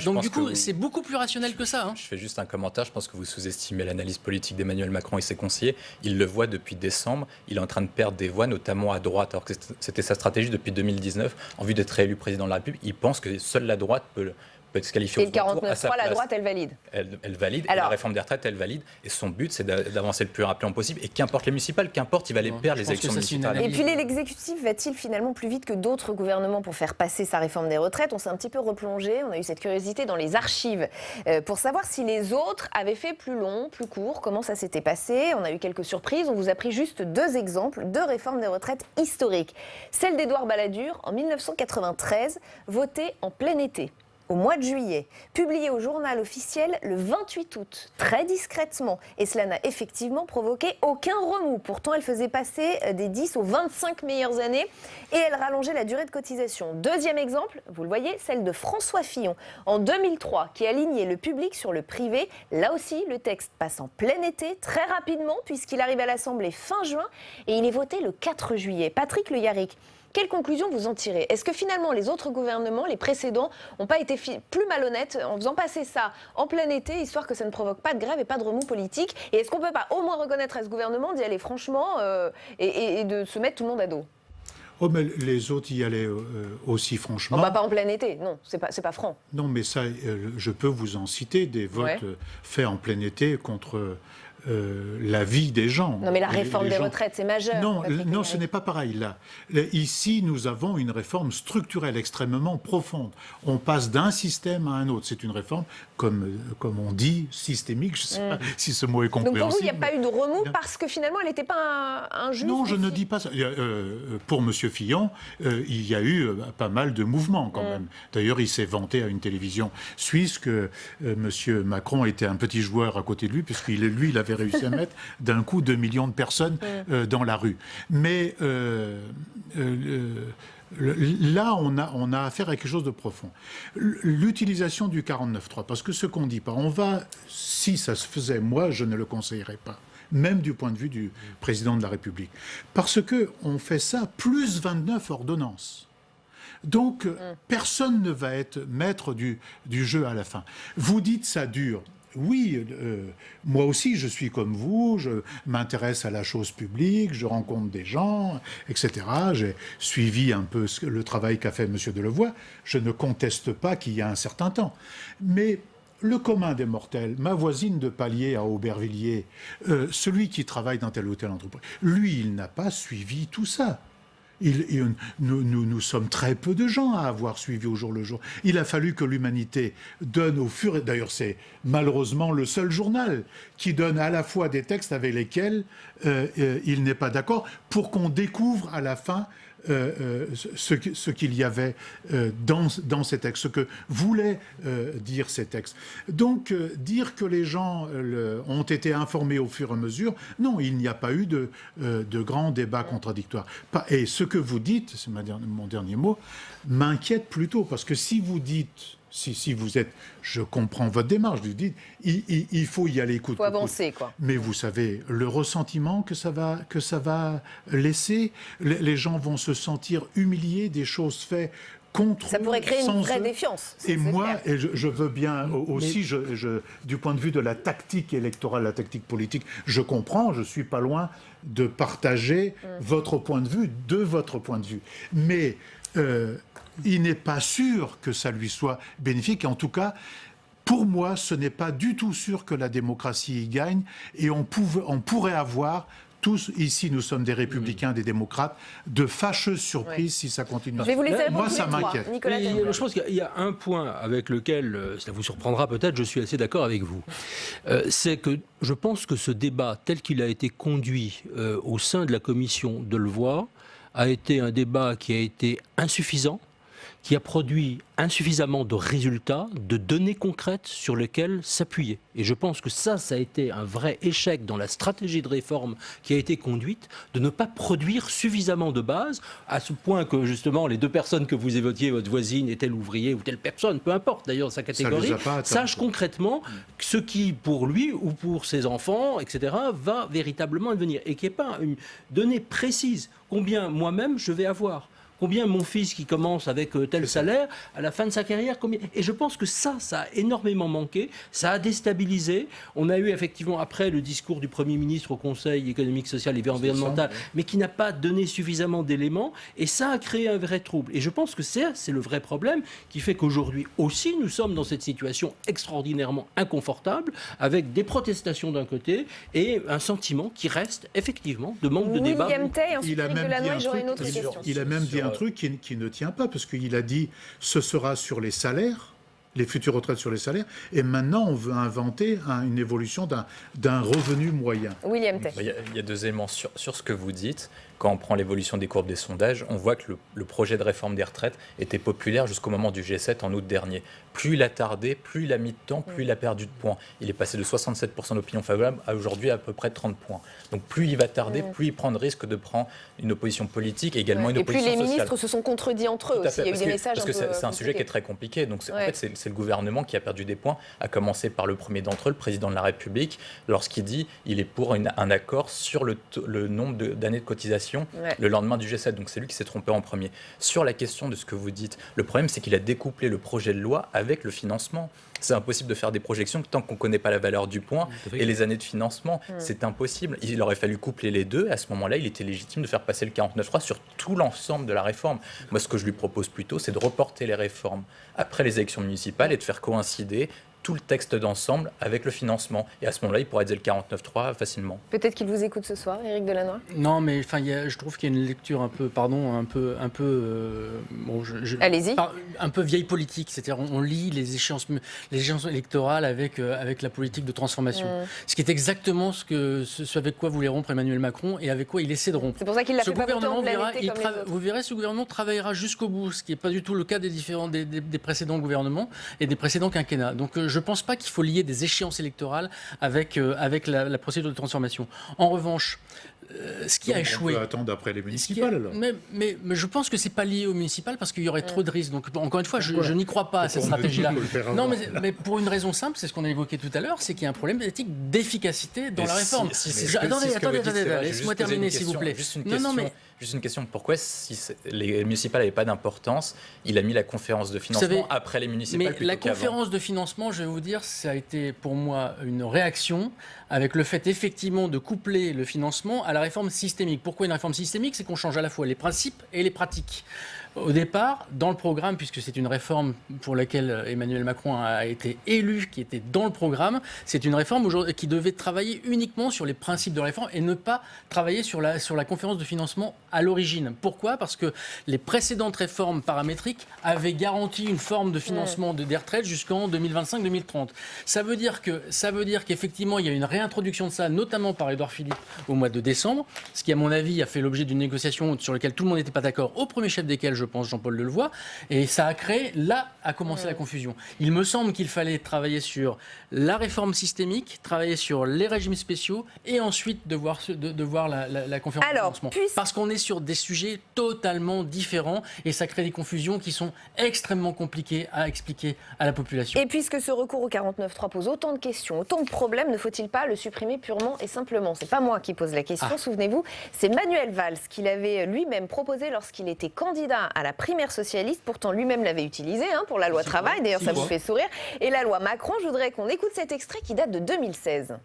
Donc du coup, c'est beaucoup plus rationnel que ça. Hein. Je fais juste un commentaire. Je pense que vous sous-estimez l'analyse politique d'Emmanuel Macron et ses conseillers. Il le voit depuis décembre. Il est en train de perdre des voix, notamment à droite, alors que c'était sa stratégie depuis 2019. En vue d'être réélu président de la République, il pense que seule la droite peut être qualifiée au second tour. Et le 49.3, la droite, elle valide. Elle valide. Alors, et la réforme des retraites, elle valide. Et son but, c'est d'avancer le plus rapidement possible. Et qu'importe les municipales, qu'importe, il va les perdre, les élections municipales. Et puis l'exécutif va-t-il finalement plus vite que d'autres gouvernements pour faire passer sa réforme des retraites? On s'est un petit peu replongé. On a eu cette curiosité dans les archives pour savoir si les autres avaient fait plus long, plus court, comment ça s'était passé. On a eu quelques surprises. On vous a pris juste 2 exemples de réformes des retraites historiques. Celle d'Édouard Balladur en 1993, votée en plein été. Au mois de juillet, publié au journal officiel le 28 août, très discrètement. Et cela n'a effectivement provoqué aucun remous. Pourtant, elle faisait passer des 10 aux 25 meilleures années et elle rallongeait la durée de cotisation. Deuxième exemple, vous le voyez, celle de François Fillon en 2003, qui alignait le public sur le privé. Là aussi, le texte passe en plein été, très rapidement, puisqu'il arrive à l'Assemblée fin juin et il est voté le 4 juillet. Patrick Le Yarrick, quelle conclusion vous en tirez? Est-ce que finalement les autres gouvernements, les précédents, n'ont pas été plus malhonnêtes en faisant passer ça en plein été, histoire que ça ne provoque pas de grève et pas de remous politique? Et est-ce qu'on ne peut pas au moins reconnaître à ce gouvernement d'y aller franchement et de se mettre tout le monde à dos? Oh, mais les autres y allaient aussi franchement. Pas en plein été, non, c'est pas franc. Non, mais ça, je peux vous en citer, des votes faits en plein été contre la vie des gens. Non, mais la réforme des retraites, c'est majeur. Non, ce n'est pas pareil. Là, ici, nous avons une réforme structurelle extrêmement profonde. On passe d'un système à un autre. C'est une réforme, comme on dit, systémique. Je ne sais pas si ce mot est compréhensible. Donc pour vous, il n'y a pas eu de remous parce que finalement, elle n'était pas injuste? Non, je ne dis pas ça. Pour M. Fillon, il y a eu pas mal de mouvements quand même. D'ailleurs, il s'est vanté à une télévision suisse que M. Macron était un petit joueur à côté de lui, puisqu'il il avait réussi à mettre d'un coup 2 millions de personnes dans la rue. Mais là, on a affaire à quelque chose de profond. L'utilisation du 49.3, parce que ce qu'on dit pas, si ça se faisait, moi, je ne le conseillerais pas. même du point de vue du président de la République. Parce qu'on fait ça plus 29 ordonnances. Donc, personne ne va être maître du jeu à la fin. Vous dites ça dure. Oui, moi aussi, je suis comme vous, je m'intéresse à la chose publique, je rencontre des gens, etc. J'ai suivi un peu le travail qu'a fait M. Delevoye. Je ne conteste pas qu'il y a un certain temps. Mais le commun des mortels, ma voisine de palier à Aubervilliers, celui qui travaille dans telle ou telle entreprise, lui, il n'a pas suivi tout ça. Nous sommes très peu de gens à avoir suivi au jour le jour. Il a fallu que l'humanité donne au fur et... D'ailleurs, c'est malheureusement le seul journal qui donne à la fois des textes avec lesquels il n'est pas d'accord, pour qu'on découvre à la fin ce qu'il y avait dans ces textes, ce que voulaient dire ces textes. Donc, dire que les gens ont été informés au fur et à mesure, non, il n'y a pas eu de grands débats contradictoires. Et ce que vous dites, c'est mon dernier mot, m'inquiète plutôt, parce que si vous dites... Si vous êtes, je comprends votre démarche, vous dites, il faut y aller coûte que coûte. Il faut avancer, quoi. Mais vous savez, le ressentiment que ça va laisser, les gens vont se sentir humiliés des choses faites contre eux. Ça pourrait créer une vraie défiance. Et moi, je veux bien aussi, du point de vue de la tactique électorale, la tactique politique, je comprends, je suis pas loin de partager votre point de vue, Mais... il n'est pas sûr que ça lui soit bénéfique. Et en tout cas, pour moi, ce n'est pas du tout sûr que la démocratie y gagne. Et on pourrait avoir, tous ici, nous sommes des républicains, des démocrates, de fâcheuses surprises si ça continue. Je vais vous laisser répondre. Moi, ça m'inquiète. Je pense qu'il y a un point avec lequel, ça vous surprendra peut-être, je suis assez d'accord avec vous. C'est que je pense que ce débat, tel qu'il a été conduit au sein de la commission Delevoye, a été un débat qui a été insuffisant, qui a produit insuffisamment de résultats, de données concrètes sur lesquelles s'appuyer. Et je pense que ça a été un vrai échec dans la stratégie de réforme qui a été conduite, de ne pas produire suffisamment de bases, à ce point que justement les deux personnes que vous évoquiez, votre voisine et tel ouvrier ou telle personne, peu importe d'ailleurs sa catégorie, sache concrètement ce qui pour lui ou pour ses enfants, etc., va véritablement advenir. Et qu'il n'y ait pas une donnée précise, combien moi-même je vais avoir. Combien mon fils qui commence avec tel salaire, à la fin de sa carrière, combien... Et je pense que ça a énormément manqué, ça a déstabilisé. On a eu effectivement après le discours du Premier ministre au Conseil économique, social et environnemental, mais qui n'a pas donné suffisamment d'éléments, et ça a créé un vrai trouble. Et je pense que c'est le vrai problème qui fait qu'aujourd'hui aussi nous sommes dans cette situation extraordinairement inconfortable, avec des protestations d'un côté et un sentiment qui reste effectivement de manque de débat. William Tay, ensuite Éric Delannoy, j'aurai une autre question. Il a même dit un truc qui ne tient pas, parce qu'il a dit ce sera sur les salaires, les futures retraites sur les salaires, et maintenant on veut inventer une évolution d'un revenu moyen. William Tay. Il y a deux éléments sur ce que vous dites. Quand on prend l'évolution des courbes des sondages, on voit que le projet de réforme des retraites était populaire jusqu'au moment du G7 en août dernier. Plus il a tardé, plus il a mis de temps, plus il a perdu de points. Il est passé de 67% d'opinion favorable à aujourd'hui à peu près 30 points. Donc plus il va tarder, plus il prend le risque de prendre une opposition politique et également une opposition sociale. Et plus les ministres se sont contredits entre eux aussi. Il y a eu des messages parce que c'est un sujet qui est très compliqué. Donc en fait, c'est le gouvernement qui a perdu des points, à commencer par le premier d'entre eux, le président de la République, lorsqu'il dit qu'il est pour un accord sur le nombre d'années de cotisation le lendemain du G7. Donc c'est lui qui s'est trompé en premier. Sur la question de ce que vous dites, le problème c'est qu'il a découplé le projet de loi avec le financement. C'est impossible de faire des projections tant qu'on ne connaît pas la valeur du point et les années de financement. C'est impossible. Il aurait fallu coupler les deux. À ce moment-là, il était légitime de faire passer le 49.3 sur tout l'ensemble de la réforme. Moi, ce que je lui propose plutôt, c'est de reporter les réformes après les élections municipales et de faire coïncider tout le texte d'ensemble avec le financement. Et à ce moment-là, il pourrait dire le 49.3 facilement. Peut-être qu'il vous écoute ce soir, Éric Delannoy. Non, mais je trouve qu'il y a une lecture un peu allez-y. Un peu vieille politique. C'est-à-dire, on lit les échéances électorales avec la politique de transformation. Ce qui est exactement ce avec quoi voulait rompre Emmanuel Macron et avec quoi il essaie de rompre. C'est pour ça qu'il l'a fait pas voter en plein été comme les autres. Vous verrez, ce gouvernement travaillera jusqu'au bout, ce qui n'est pas du tout le cas des précédents gouvernements et des précédents quinquennats. Donc, je ne pense pas qu'il faut lier des échéances électorales avec la procédure de transformation. En revanche, ce qui a échoué. On peut attendre après les municipales alors. Mais je pense que c'est pas lié aux municipales parce qu'il y aurait trop de risques. Donc encore une fois, je n'y crois pas à cette stratégie-là. Non, mais pour une raison simple, c'est ce qu'on a évoqué tout à l'heure, c'est qu'il y a un problème éthique d'efficacité dans la réforme. Attendez, laissez-moi terminer s'il vous plaît. Juste une question. Pourquoi, si les municipales n'avaient pas d'importance, il a mis la conférence de financement après les municipales plutôt la qu'avant? conférence de financement, je vais vous dire, ça a été pour moi une réaction avec le fait effectivement de coupler le financement à la réforme systémique. Pourquoi une réforme systémique? C'est qu'on change à la fois les principes et les pratiques. Au départ, dans le programme, puisque c'est une réforme pour laquelle Emmanuel Macron a été élu, qui était dans le programme, c'est une réforme qui devait travailler uniquement sur les principes de la réforme et ne pas travailler sur la conférence de financement à l'origine. Pourquoi? Parce que les précédentes réformes paramétriques avaient garanti une forme de financement des retraites jusqu'en 2025-2030. Ça veut dire qu'effectivement, il y a une réintroduction de ça, notamment par Édouard Philippe au mois de décembre, ce qui, à mon avis, a fait l'objet d'une négociation sur laquelle tout le monde n'était pas d'accord, au premier chef desquels, je pense, Jean-Paul Delevoye, et ça a créé, là a commencé la confusion. Il me semble qu'il fallait travailler sur la réforme systémique, travailler sur les régimes spéciaux, et ensuite de voir la conférence de financement. Parce qu'on est sur des sujets totalement différents, et ça crée des confusions qui sont extrêmement compliquées à expliquer à la population. Et puisque ce recours au 49.3 pose autant de questions, autant de problèmes, ne faut-il pas le supprimer purement et simplement? C'est pas moi qui pose la question, souvenez-vous, c'est Manuel Valls qui l'avait lui-même proposé lorsqu'il était candidat à la primaire socialiste. Pourtant, lui-même l'avait utilisé pour la loi travail. D'ailleurs, ça vous fait sourire. Et la loi Macron, je voudrais qu'on écoute cet extrait qui date de 2016.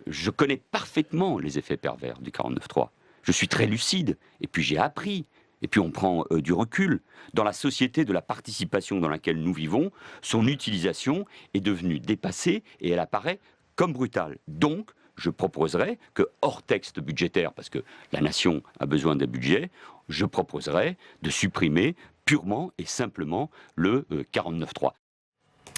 Je connais parfaitement les effets pervers du 49.3. Je suis très lucide. Et puis, j'ai appris. Et puis, on prend du recul. Dans la société de la participation dans laquelle nous vivons, son utilisation est devenue dépassée et elle apparaît comme brutale. Donc, je proposerais que, hors texte budgétaire, parce que la nation a besoin d'un budget, je proposerais de supprimer purement et simplement le 49.3.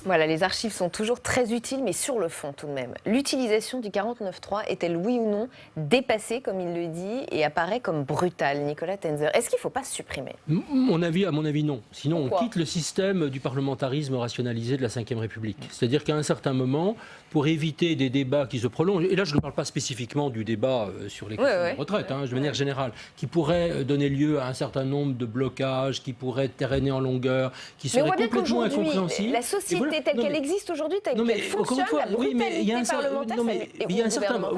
Voilà, les archives sont toujours très utiles, mais sur le fond tout de même. L'utilisation du 49.3 est-elle, oui ou non, dépassée, comme il le dit, et apparaît comme brutale, Nicolas Tenzer? Est-ce qu'il ne faut pas se supprimer? À mon avis, non. Sinon, on quitte le système du parlementarisme rationalisé de la Ve République. C'est-à-dire qu'à un certain moment, pour éviter des débats qui se prolongent, et là je ne parle pas spécifiquement du débat sur les questions de retraite, de manière générale, qui pourrait donner lieu à un certain nombre de blocages, qui pourraient traîner en longueur, qui seraient complètement incompréhensibles. La société telle qu'elle existe aujourd'hui, telle qu'elle fonctionne, la brutalité parlementaire,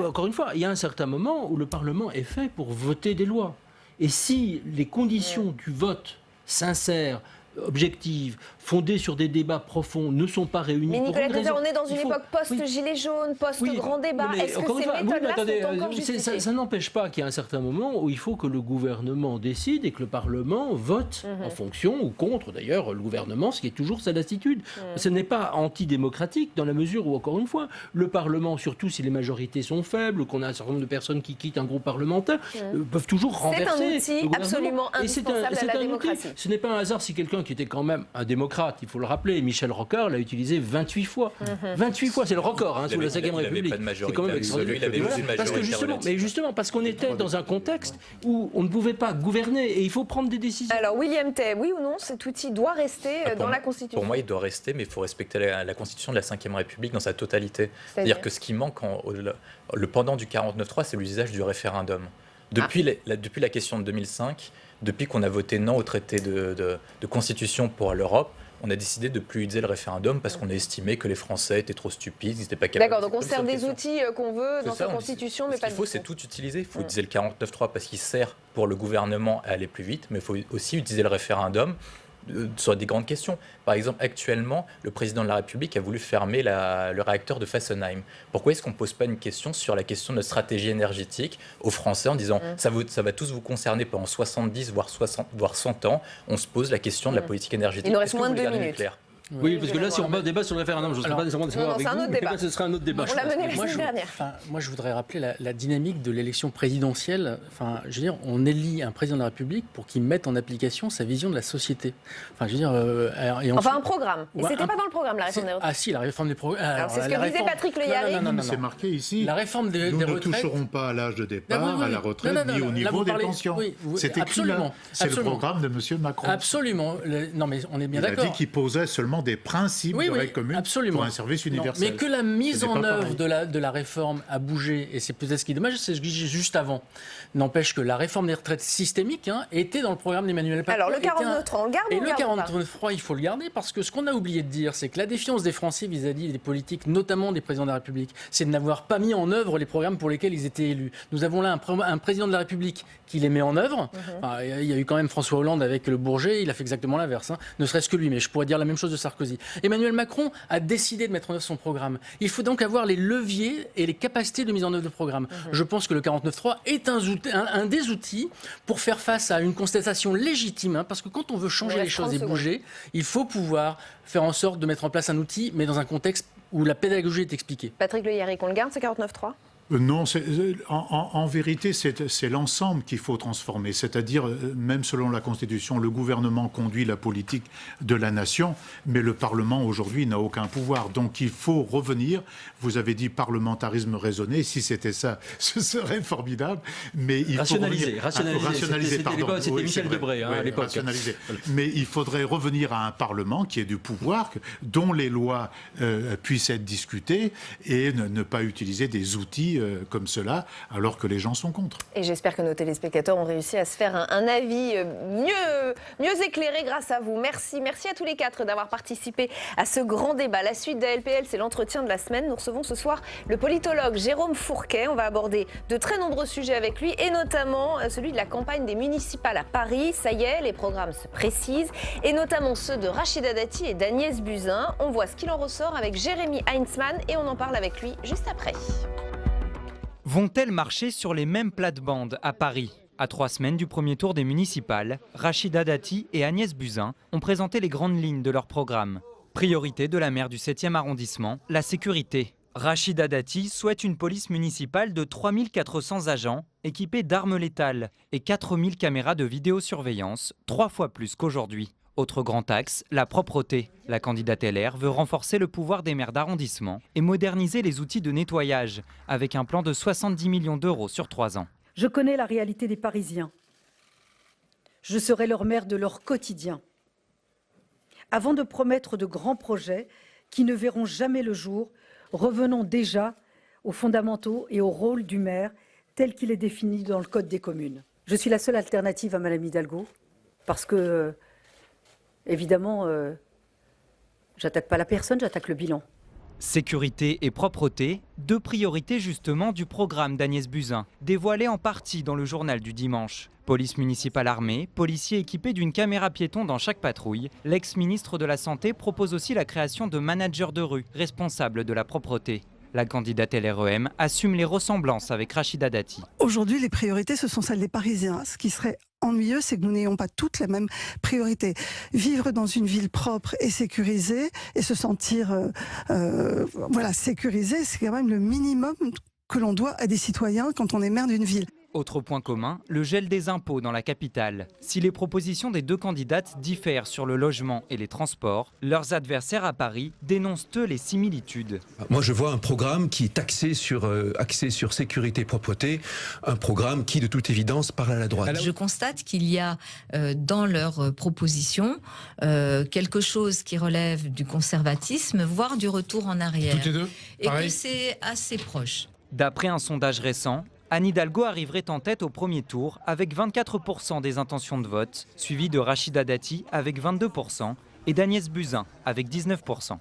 encore une fois, il y a un certain moment où le Parlement est fait pour voter des lois. Et si les conditions du vote sincère, objectives, fondées sur des débats profonds, ne sont pas réunies. Mais Nicolas Tenzer, on est dans une époque post-gilet jaune, post-grand débat. Est-ce que ces méthodes-là sont encore justifiées? Ça n'empêche pas qu'il y a un certain moment où il faut que le gouvernement décide et que le Parlement vote en fonction ou contre, d'ailleurs, le gouvernement, ce qui est toujours sa lassitude. Ce n'est pas antidémocratique dans la mesure où, encore une fois, le Parlement, surtout si les majorités sont faibles, qu'on a un certain nombre de personnes qui quittent un groupe parlementaire, peuvent toujours renverser. C'est un outil absolument indispensable à la démocratie. Ce n'est pas un hasard si quelqu'un qui était quand même un démocrate, il faut le rappeler, Michel Rocard l'a utilisé 28 fois. 28 fois, c'est le record sous la Ve République. C'est quand même extraordinaire. Justement, parce qu'on était dans un contexte où on ne pouvait pas gouverner et il faut prendre des décisions. Alors, William Tay, oui ou non, cet outil doit rester dans la Constitution? Pour moi, il doit rester, mais il faut respecter la Constitution de la Ve République dans sa totalité. C'est-à-dire que ce qui manque, le pendant du 49.3, c'est l'usage du référendum. Depuis la question de 2005, depuis qu'on a voté non au traité de constitution pour l'Europe, on a décidé de ne plus utiliser le référendum parce qu'on a estimé que les Français étaient trop stupides, ils n'étaient pas capables. D'accord, donc on sert des outils qu'on veut dans sa constitution, mais pas du tout. Ce qu'il faut, c'est tout utiliser. Il faut utiliser le 49.3 parce qu'il sert pour le gouvernement à aller plus vite, mais il faut aussi utiliser le référendum sur des grandes questions. Par exemple, actuellement, le président de la République a voulu fermer le réacteur de Fessenheim. Pourquoi est-ce qu'on ne pose pas une question sur la question de notre stratégie énergétique aux Français en disant ça va tous vous concerner pendant 70 voire 100 ans. On se pose la question de la politique énergétique. Il nous reste moins de 2 minutes. Oui, parce que là, si on débat sur le référendum, je ne serais pas nécessairement d'accord avec vous, mais ce sera un autre débat. On l'a mené la semaine dernière. Moi, je voudrais rappeler la dynamique de l'élection présidentielle. Enfin, je veux dire, on élit un président de la République pour qu'il mette en application sa vision de la société. Enfin, je veux dire... un programme. Et c'était pas dans le programme, la réforme des retraites. Ah si, la réforme des programmes... Alors, c'est ce que disait Patrick Le Yarrick. Non, c'est marqué ici. La réforme des retraites... Nous ne toucherons pas à l'âge de départ, à la retraite, ni au niveau des pensions. C'est écrit là. C'est le programme de M. Macron. Absolument. Non, mais on est bien d'accord. Il a dit qu'il posait seulement simplement des principes de règles communes pour un service universel. Mais que la mise en œuvre de la réforme a bougé, et c'est peut-être ce qui est dommage, c'est ce que j'ai juste avant. N'empêche que la réforme des retraites systémiques était dans le programme d'Emmanuel Macron. Alors le 49.3, on le garde. Et le 49.3, il faut le garder, parce que ce qu'on a oublié de dire, c'est que la défiance des Français vis-à-vis des politiques, notamment des présidents de la République, c'est de n'avoir pas mis en œuvre les programmes pour lesquels ils étaient élus. Nous avons là un président de la République qui les met en œuvre. Il y a eu quand même François Hollande avec le Bourget, il a fait exactement l'inverse, ne serait-ce que lui, mais je pourrais dire la même chose de Sarkozy. Emmanuel Macron a décidé de mettre en œuvre son programme. Il faut donc avoir les leviers et les capacités de mise en œuvre de programme. Je pense que le 49.3 est un des outils pour faire face à une contestation légitime, parce que quand on veut changer les choses et bouger, il faut pouvoir faire en sorte de mettre en place un outil, mais dans un contexte où la pédagogie est expliquée. Patrick Le Yarrick, on le garde, ce 49.3 ? Non, en vérité, c'est l'ensemble qu'il faut transformer. C'est-à-dire, même selon la Constitution, le gouvernement conduit la politique de la nation, mais le Parlement, aujourd'hui, n'a aucun pouvoir. Donc, il faut revenir. Vous avez dit parlementarisme raisonné. Si c'était ça, ce serait formidable. Mais il faut rationaliser. Pardon. C'était Michel Debré, à l'époque. Rationaliser. Mais il faudrait revenir à un Parlement qui ait du pouvoir, dont les lois puissent être discutées, et ne pas utiliser des outils comme cela, alors que les gens sont contre. Et j'espère que nos téléspectateurs ont réussi à se faire un avis mieux éclairé grâce à vous. Merci à tous les quatre d'avoir participé à ce grand débat. La suite d'ALPL, c'est l'entretien de la semaine. Nous recevons ce soir le politologue Jérôme Fourquet. On va aborder de très nombreux sujets avec lui, et notamment celui de la campagne des municipales à Paris. Ça y est, les programmes se précisent, et notamment ceux de Rachida Dati et d'Agnès Buzyn. On voit ce qu'il en ressort avec Jérémy Heinzmann, et on en parle avec lui juste après. Vont-elles marcher sur les mêmes plates-bandes à Paris ? À 3 semaines du premier tour des municipales, Rachida Dati et Agnès Buzyn ont présenté les grandes lignes de leur programme. Priorité de la maire du 7e arrondissement, la sécurité. Rachida Dati souhaite une police municipale de 3400 agents équipés d'armes létales et 4000 caméras de vidéosurveillance, 3 fois plus qu'aujourd'hui. Autre grand axe, la propreté. La candidate LR veut renforcer le pouvoir des maires d'arrondissement et moderniser les outils de nettoyage, avec un plan de 70 millions d'euros sur 3 ans. Je connais la réalité des Parisiens. Je serai leur maire de leur quotidien. Avant de promettre de grands projets qui ne verront jamais le jour, revenons déjà aux fondamentaux et au rôle du maire tel qu'il est défini dans le Code des communes. Je suis la seule alternative à Madame Hidalgo, parce que évidemment, j'attaque pas la personne, j'attaque le bilan. Sécurité et propreté, 2 priorités justement du programme d'Agnès Buzyn, dévoilées en partie dans le journal du dimanche. Police municipale armée, policiers équipés d'une caméra piéton dans chaque patrouille. L'ex-ministre de la Santé propose aussi la création de managers de rue, responsables de la propreté. La candidate LREM assume les ressemblances avec Rachida Dati. Aujourd'hui, les priorités, ce sont celles des Parisiens. Ce qui serait ennuyeux, c'est que nous n'ayons pas toutes les mêmes priorités. Vivre dans une ville propre et sécurisée, et se sentir sécurisé, c'est quand même le minimum que l'on doit à des citoyens quand on est maire d'une ville. Autre point commun, le gel des impôts dans la capitale. Si les propositions des 2 candidates diffèrent sur le logement et les transports, leurs adversaires à Paris dénoncent eux les similitudes. Moi je vois un programme qui est axé sur sécurité et propreté, un programme qui de toute évidence parle à la droite. Je constate qu'il y a dans leurs propositions quelque chose qui relève du conservatisme, voire du retour en arrière. Toutes les deux, et que c'est assez proche. D'après un sondage récent, Anne Hidalgo arriverait en tête au premier tour avec 24% des intentions de vote, suivi de Rachida Dati avec 22% et d'Agnès Buzyn avec 19%.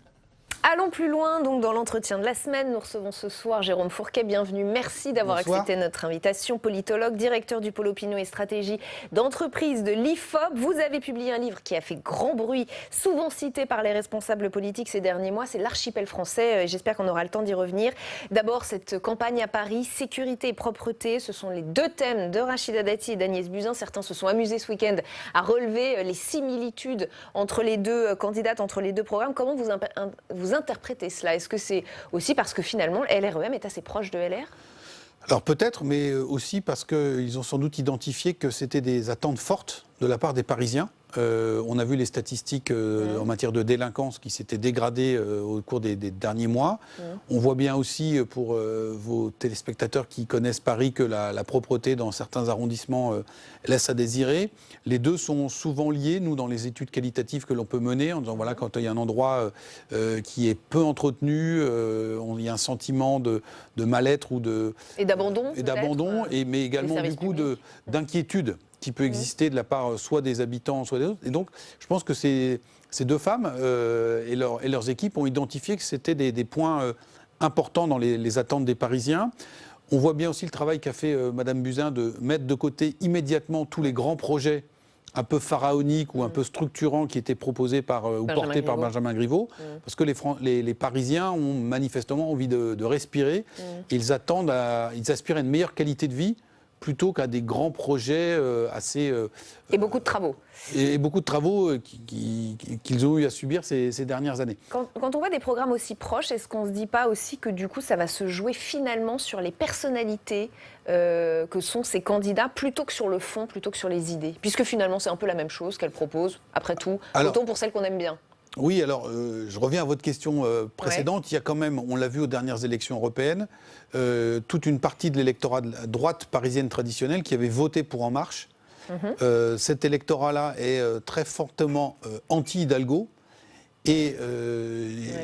Allons plus loin, donc dans l'entretien de la semaine, nous recevons ce soir Jérôme Fourquet. Bienvenue, merci d'avoir accepté notre invitation. Politologue, directeur du pôle opinion et stratégie d'entreprise de l'IFOP. Vous avez publié un livre qui a fait grand bruit, souvent cité par les responsables politiques ces derniers mois. C'est l'Archipel français et j'espère qu'on aura le temps d'y revenir. D'abord, cette campagne à Paris, sécurité et propreté, ce sont les 2 thèmes de Rachida Dati et d'Agnès Buzyn. Certains se sont amusés ce week-end à relever les similitudes entre les 2 candidates, entre les 2 programmes. Comment vous interpréter cela? Est-ce que c'est aussi parce que finalement LREM est assez proche de LR? Alors peut-être, mais aussi parce qu'ils ont sans doute identifié que c'était des attentes fortes de la part des Parisiens On a vu les statistiques en matière de délinquance qui s'étaient dégradées au cours des derniers mois. On voit bien aussi, pour vos téléspectateurs qui connaissent Paris, que la propreté dans certains arrondissements laisse à désirer. Les deux sont souvent liés, nous, dans les études qualitatives que l'on peut mener, en disant, voilà, quand il y a un endroit qui est peu entretenu, il y a un sentiment de mal-être ou et d'abandon, mais également du coup d'inquiétude qui peut exister de la part soit des habitants, soit des autres. Et donc, je pense que ces deux femmes et leurs équipes ont identifié que c'était des points importants dans les attentes des Parisiens. On voit bien aussi le travail qu'a fait Madame Buzyn de mettre de côté immédiatement tous les grands projets un peu pharaoniques ou un peu structurants qui étaient proposés ou portés par Benjamin Griveaux, parce que les Parisiens ont manifestement envie de respirer. Ils aspirent à une meilleure qualité de vie plutôt qu'à des grands projets et beaucoup de travaux. Et beaucoup de travaux qu'ils ont eu à subir ces dernières années. Quand on voit des programmes aussi proches, est-ce qu'on ne se dit pas aussi que du coup ça va se jouer finalement sur les personnalités que sont ces candidats plutôt que sur le fond, plutôt que sur les idées? Puisque finalement c'est un peu la même chose qu'elles proposent, après tout, autant pour celles qu'on aime bien. Oui, alors je reviens à votre question précédente. Il y a quand même, on l'a vu aux dernières élections européennes, toute une partie de l'électorat de la droite parisienne traditionnelle qui avait voté pour En Marche. Cet électorat-là est très fortement anti-Hidalgo. Et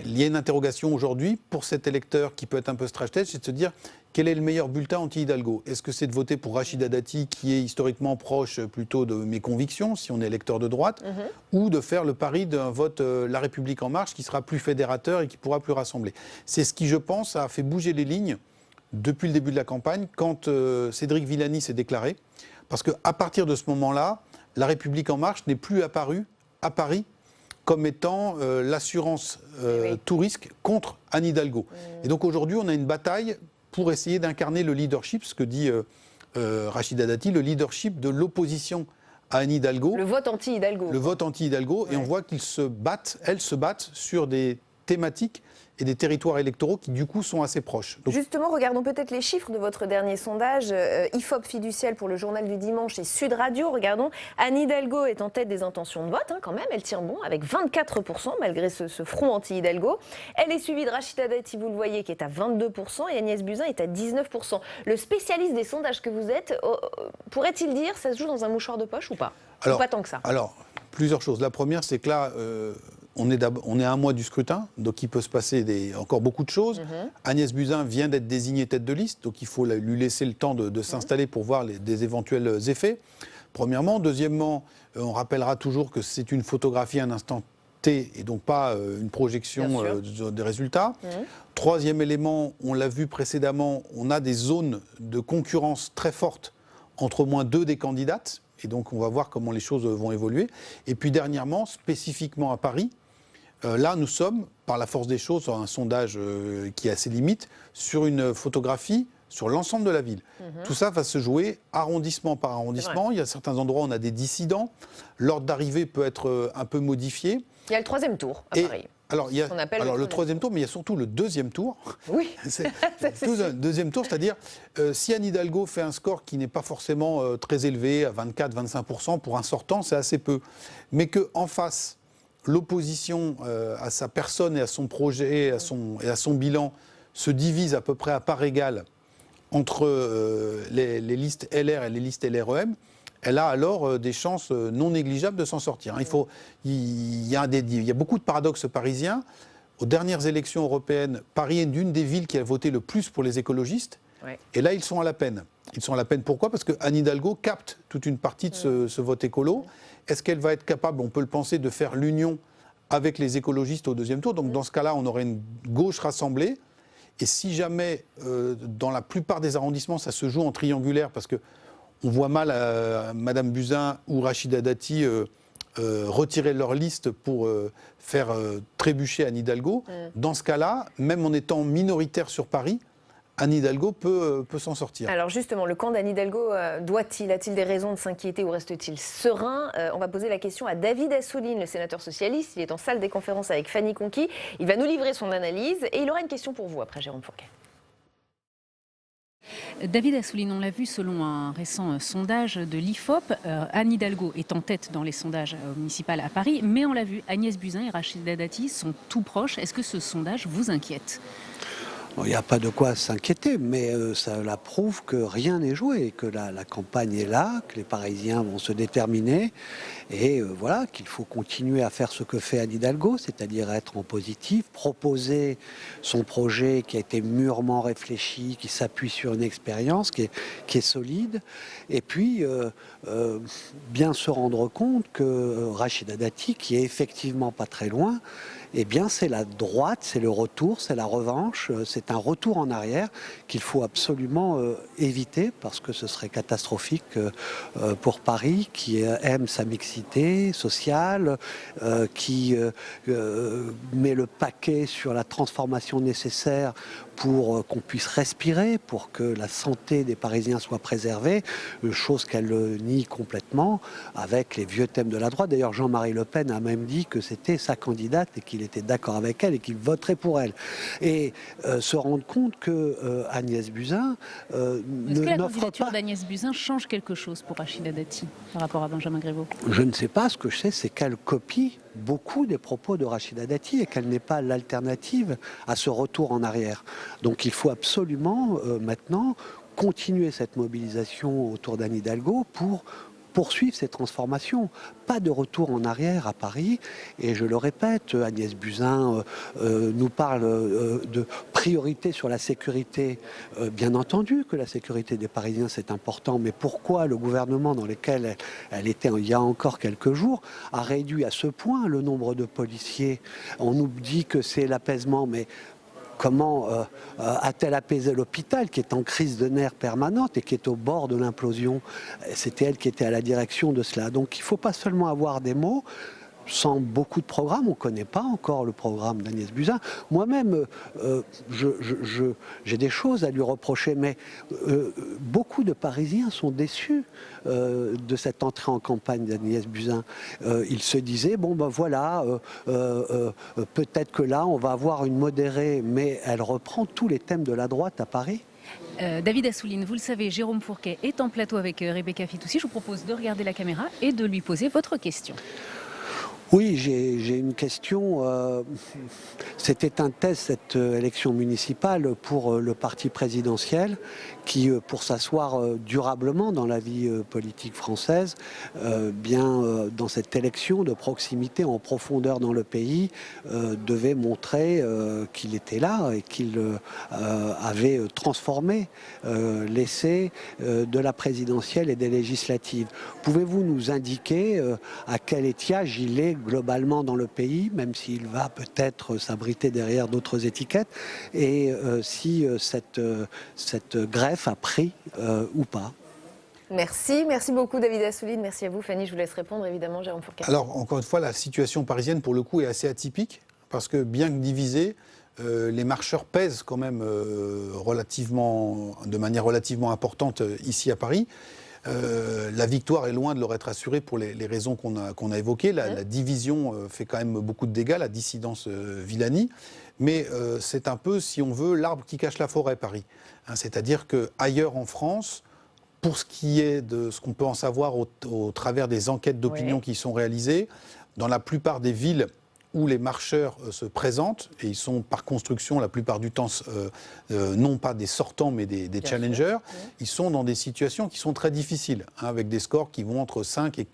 il y a une interrogation aujourd'hui pour cet électeur qui peut être un peu strash-tête, c'est de se dire quel est le meilleur bulletin anti-Hidalgo? Est-ce que c'est de voter pour Rachida Dati, qui est historiquement proche plutôt de mes convictions, si on est électeur de droite, ou de faire le pari d'un vote La République En Marche qui sera plus fédérateur et qui pourra plus rassembler? C'est ce qui, je pense, a fait bouger les lignes depuis le début de la campagne, quand Cédric Villani s'est déclaré. Parce qu'à partir de ce moment-là, La République En Marche n'est plus apparue à Paris comme étant l'assurance tout risque contre Anne Hidalgo. Et donc aujourd'hui, on a une bataille pour essayer d'incarner le leadership, ce que dit Rachida Dati, le leadership de l'opposition à Anne Hidalgo. Le vote anti-Hidalgo. Le vote anti-Hidalgo. Ouais. Et on voit elles se battent sur des thématiques et des territoires électoraux qui, du coup, sont assez proches. Donc... Justement, regardons peut-être les chiffres de votre dernier sondage. IFOP fiducial pour le journal du dimanche et Sud Radio. Regardons, Anne Hidalgo est en tête des intentions de vote, quand même. Elle tire bon, avec 24%, malgré ce front anti-Hidalgo. Elle est suivie de Rachida Dati, vous le voyez, qui est à 22%, et Agnès Buzyn est à 19%. Le spécialiste des sondages que vous êtes, pourrait-il dire, ça se joue dans un mouchoir de poche ou pas? Ou pas tant que ça? Alors, plusieurs choses. La première, c'est que là... On est à un mois du scrutin, donc il peut se passer encore beaucoup de choses. Agnès Buzyn vient d'être désignée tête de liste, donc il faut lui laisser le temps de s'installer pour voir des éventuels effets, premièrement. Deuxièmement, on rappellera toujours que c'est une photographie à un instant T et donc pas une projection des résultats. Troisième élément, on l'a vu précédemment, on a des zones de concurrence très fortes entre au moins deux des candidates. Et donc, on va voir comment les choses vont évoluer. Et puis, dernièrement, spécifiquement à Paris, là, nous sommes, par la force des choses, sur un sondage qui a ses limites, sur une photographie sur l'ensemble de la ville. Tout ça va se jouer arrondissement par arrondissement. Il y a certains endroits où on a des dissidents. L'ordre d'arrivée peut être un peu modifié. Il y a le troisième tour à Paris. Alors, il y a le troisième tour, mais il y a surtout le deuxième tour. Oui, c'est le deuxième tour, c'est-à-dire si Anne Hidalgo fait un score qui n'est pas forcément très élevé, à 24-25%, pour un sortant, c'est assez peu. Mais qu'en face, l'opposition à sa personne et à son projet et à son bilan se divise à peu près à part égale entre les listes LR et les listes LREM, elle a alors des chances non négligeables de s'en sortir. Il y a beaucoup de paradoxes parisiens. Aux dernières élections européennes, Paris est une des villes qui a voté le plus pour les écologistes. Ouais. Et là, ils sont à la peine. Ils sont à la peine pourquoi? Parce que Anne Hidalgo capte toute une partie de ce vote écolo. Est-ce qu'elle va être capable, on peut le penser, de faire l'union avec les écologistes au deuxième tour? Donc dans ce cas-là, on aurait une gauche rassemblée. Et si jamais, dans la plupart des arrondissements, ça se joue en triangulaire, parce que on voit mal Madame Buzyn ou Rachida Dati retirer leur liste pour faire trébucher Anne Hidalgo. Dans ce cas-là, même en étant minoritaire sur Paris, Anne Hidalgo peut s'en sortir. Alors justement, le camp d'Anne Hidalgo, a-t-il des raisons de s'inquiéter ou reste-t-il serein? On va poser la question à David Assouline, le sénateur socialiste. Il est en salle des conférences avec Fanny Conquis. Il va nous livrer son analyse et il aura une question pour vous après Jérôme Fourquet. David Assouline, on l'a vu selon un récent sondage de l'IFOP, Anne Hidalgo est en tête dans les sondages municipaux à Paris, mais on l'a vu, Agnès Buzyn et Rachida Dati sont tout proches. Est-ce que ce sondage vous inquiète ? Il n'y a pas de quoi s'inquiéter, mais cela prouve que rien n'est joué, que la campagne est là, que les Parisiens vont se déterminer, et voilà, qu'il faut continuer à faire ce que fait Anne Hidalgo, c'est-à-dire être en positif, proposer son projet qui a été mûrement réfléchi, qui s'appuie sur une expérience qui est solide, et puis bien se rendre compte que Rachida Dati, qui est effectivement pas très loin, eh bien, c'est la droite, c'est le retour, c'est la revanche, c'est un retour en arrière qu'il faut absolument éviter parce que ce serait catastrophique pour Paris qui aime sa mixité sociale, qui met le paquet sur la transformation nécessaire pour qu'on puisse respirer, pour que la santé des Parisiens soit préservée, chose qu'elle nie complètement avec les vieux thèmes de la droite. D'ailleurs, Jean-Marie Le Pen a même dit que c'était sa candidate et qu'il était d'accord avec elle et qu'il voterait pour elle. Et se rendre compte que Agnès Buzyn Est-ce que la candidature d'Agnès Buzyn change quelque chose pour Rachida Dati par rapport à Benjamin Griveaux ? Je ne sais pas. Ce que je sais, c'est qu'elle copie beaucoup des propos de Rachida Dati et qu'elle n'est pas l'alternative à ce retour en arrière. Donc il faut absolument maintenant continuer cette mobilisation autour d'Anne Hidalgo pour poursuivre ces transformations. Pas de retour en arrière à Paris. Et je le répète, Agnès Buzyn nous parle de priorité sur la sécurité. Bien entendu que la sécurité des Parisiens, c'est important. Mais pourquoi le gouvernement dans lequel elle était il y a encore quelques jours a réduit à ce point le nombre de policiers ? On nous dit que c'est l'apaisement, mais comment a-t-elle apaisé l'hôpital qui est en crise de nerfs permanente et qui est au bord de l'implosion ? C'était elle qui était à la direction de cela. Donc il ne faut pas seulement avoir des mots. Sans beaucoup de programmes, on ne connaît pas encore le programme d'Agnès Buzyn. Moi-même, j'ai des choses à lui reprocher, mais beaucoup de Parisiens sont déçus de cette entrée en campagne d'Agnès Buzyn. Ils se disaient, bon ben voilà, peut-être que là, on va avoir une modérée, mais elle reprend tous les thèmes de la droite à Paris. David Assouline, vous le savez, Jérôme Fourquet est en plateau avec Rebecca Fitoussi. Je vous propose de regarder la caméra et de lui poser votre question. Oui, j'ai une question. C'était un test, cette élection municipale, pour le parti présidentiel qui, pour s'asseoir durablement dans la vie politique française, dans cette élection de proximité en profondeur dans le pays, devait montrer qu'il était là et qu'il avait transformé l'essai de la présidentielle et des législatives. Pouvez-vous nous indiquer à quel étiage il est globalement dans le pays, même s'il va peut-être s'abriter derrière d'autres étiquettes, et si cette greffe a pris ou pas? Merci beaucoup David Assouline, merci à vous Fanny, je vous laisse répondre évidemment Jérôme Fourquet. Alors encore une fois, la situation parisienne pour le coup est assez atypique, parce que bien que divisés, les marcheurs pèsent quand même de manière relativement importante ici à Paris. La victoire est loin de leur être assurée pour les raisons qu'on a évoquées. La division fait quand même beaucoup de dégâts, la dissidence Villani. Mais c'est un peu, si on veut, l'arbre qui cache la forêt, Paris. C'est-à-dire qu'ailleurs en France, pour ce qui est de ce qu'on peut en savoir au travers des enquêtes d'opinion qui sont réalisées, dans la plupart des villes où les marcheurs se présentent, et ils sont par construction la plupart du temps non pas des sortants mais des challengers, ils sont dans des situations qui sont très difficiles, avec des scores qui vont entre 5 et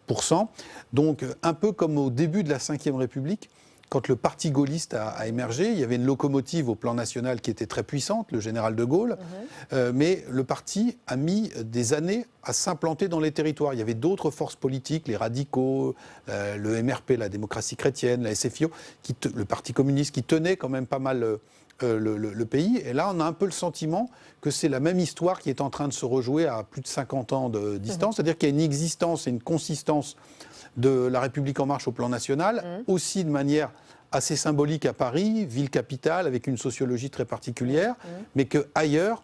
15%. Donc un peu comme au début de la Ve République, quand le parti gaulliste a émergé, il y avait une locomotive au plan national qui était très puissante, le général de Gaulle, mais le parti a mis des années à s'implanter dans les territoires. Il y avait d'autres forces politiques, les radicaux, le MRP, la démocratie chrétienne, la SFIO, le parti communiste, qui tenaient quand même pas mal le pays. Et là, on a un peu le sentiment que c'est la même histoire qui est en train de se rejouer à plus de 50 ans de distance. C'est-à-dire qu'il y a une existence et une consistance de la République en marche au plan national, aussi de manière assez symbolique à Paris, ville capitale, avec une sociologie très particulière, mais qu'ailleurs,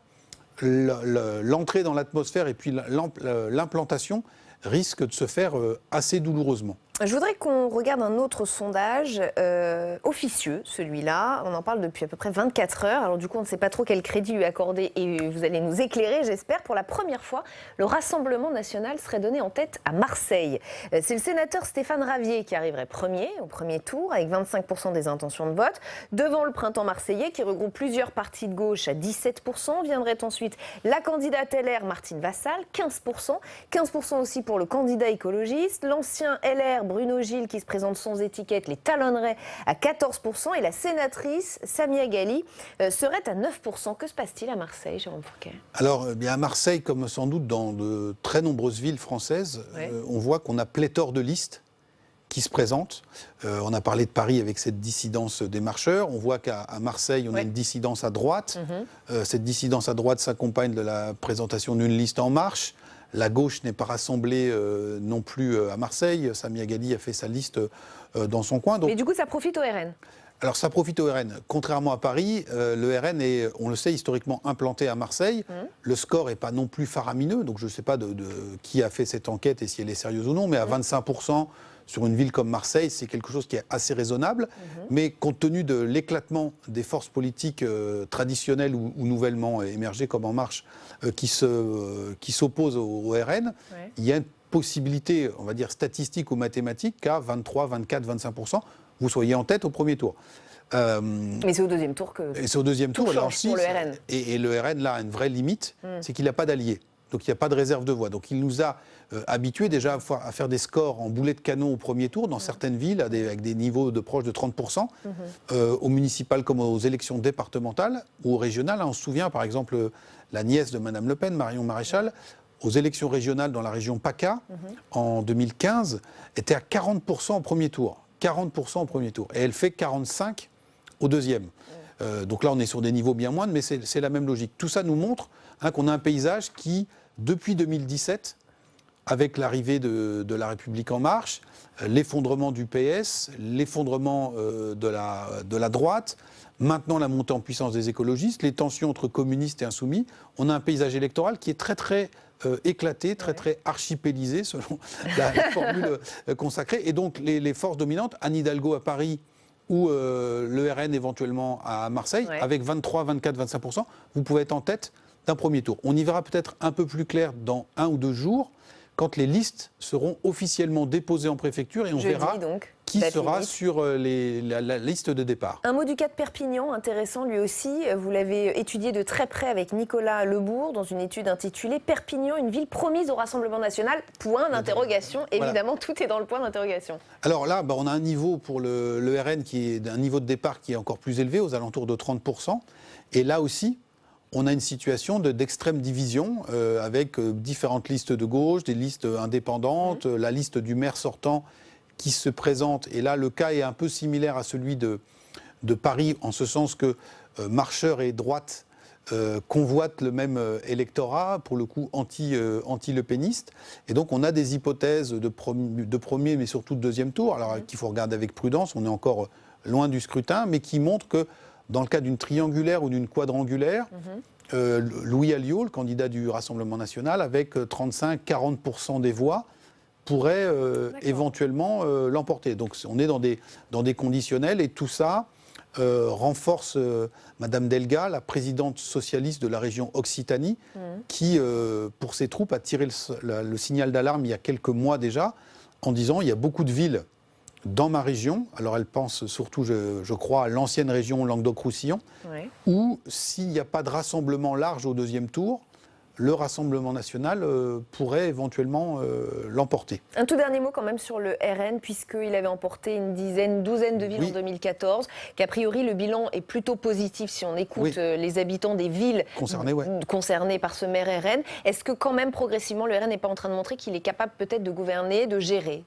l'entrée dans l'atmosphère et puis l'implantation risque de se faire assez douloureusement. Je voudrais qu'on regarde un autre sondage officieux, celui-là. On en parle depuis à peu près 24 heures. Alors du coup, on ne sait pas trop quel crédit lui accorder et vous allez nous éclairer, j'espère. Pour la première fois, le Rassemblement national serait donné en tête à Marseille. C'est le sénateur Stéphane Ravier qui arriverait premier au premier tour avec 25% des intentions de vote. Devant le Printemps marseillais qui regroupe plusieurs partis de gauche à 17%. Viendrait ensuite la candidate LR Martine Vassal, 15%. 15% aussi pour le candidat écologiste. L'ancien LR Bruno Gilles, qui se présente sans étiquette, les talonnerait à 14%. Et la sénatrice Samia Ghali serait à 9%. Que se passe-t-il à Marseille, Jérôme Fourquet? Alors, à Marseille, comme sans doute dans de très nombreuses villes françaises, on voit qu'on a pléthore de listes qui se présentent. On a parlé de Paris avec cette dissidence des marcheurs. On voit qu'à Marseille, on a une dissidence à droite. Cette dissidence à droite s'accompagne de la présentation d'une liste En Marche. La gauche n'est pas rassemblée non plus à Marseille. Samia Ghali a fait sa liste dans son coin. Mais du coup, ça profite au RN. Alors ça profite au RN. Contrairement à Paris, le RN est, on le sait, historiquement implanté à Marseille. Le score n'est pas non plus faramineux. Donc je ne sais pas de qui a fait cette enquête et si elle est sérieuse ou non. Mais à 25%, sur une ville comme Marseille, c'est quelque chose qui est assez raisonnable. Mais compte tenu de l'éclatement des forces politiques traditionnelles ou nouvellement émergées comme En Marche, qui s'opposent au RN, il y a une possibilité, on va dire, statistique ou mathématique qu'à 23, 24, 25%, vous soyez en tête au premier tour. Mais c'est au deuxième tour que et c'est au deuxième tout tour. change pour le RN. Et le RN, là, a une vraie limite, c'est qu'il n'a pas d'alliés. Donc il n'y a pas de réserve de voix. Donc il nous a habitués déjà à faire des scores en boulet de canon au premier tour, dans certaines villes, avec des niveaux de proches de 30%, aux municipales comme aux élections départementales ou aux régionales. On se souvient, par exemple, la nièce de Mme Le Pen, Marion Maréchal, aux élections régionales dans la région PACA, en 2015, était à 40% au premier tour. 40% au premier tour. Et elle fait 45% au deuxième. Donc là, on est sur des niveaux bien moindres, mais c'est la même logique. Tout ça nous montre qu'on a un paysage qui, depuis 2017, avec l'arrivée de La République En Marche, l'effondrement du PS, l'effondrement de la droite, maintenant la montée en puissance des écologistes, les tensions entre communistes et insoumis, on a un paysage électoral qui est très très éclaté, très archipélisé, selon la formule consacrée. Et donc les forces dominantes, Anne Hidalgo à Paris ou le RN éventuellement à Marseille, avec 23, 24, 25%, vous pouvez être en tête d'un premier tour. On y verra peut-être un peu plus clair dans 1 ou 2 jours, quand les listes seront officiellement déposées en préfecture et on verra qui sera sur la liste de départ. Un mot du cas de Perpignan, intéressant lui aussi. Vous l'avez étudié de très près avec Nicolas Lebourg dans une étude intitulée « Perpignan, une ville promise au Rassemblement national ». Point d'interrogation. Évidemment, tout est dans le point d'interrogation. Alors là, on a un niveau pour le RN qui est un niveau de départ qui est encore plus élevé, aux alentours de 30%. Et là aussi, on a une situation d'extrême division avec différentes listes de gauche, des listes indépendantes, la liste du maire sortant qui se présente. Et là, le cas est un peu similaire à celui de Paris, en ce sens que marcheurs et droite convoitent le même électorat, pour le coup anti-lepéniste. Et donc on a des hypothèses de premier, mais surtout de deuxième tour, alors qu'il faut regarder avec prudence, on est encore loin du scrutin, mais qui montrent que dans le cas d'une triangulaire ou d'une quadrangulaire, Louis Alliot, le candidat du Rassemblement national, avec 35-40% des voix, pourrait éventuellement l'emporter. Donc on est dans des conditionnels et tout ça renforce Madame Delga, la présidente socialiste de la région Occitanie, qui, pour ses troupes, a tiré le signal d'alarme il y a quelques mois déjà, en disant il y a beaucoup de villes dans ma région, alors elle pense surtout, je crois, à l'ancienne région Languedoc-Roussillon, où s'il n'y a pas de rassemblement large au deuxième tour, le Rassemblement national pourrait éventuellement l'emporter. Un tout dernier mot quand même sur le RN, puisqu'il avait emporté une douzaine de villes en 2014, qu'a priori le bilan est plutôt positif si on écoute les habitants des villes concernées par ce maire RN. Est-ce que quand même progressivement le RN n'est pas en train de montrer qu'il est capable peut-être de gouverner, de gérer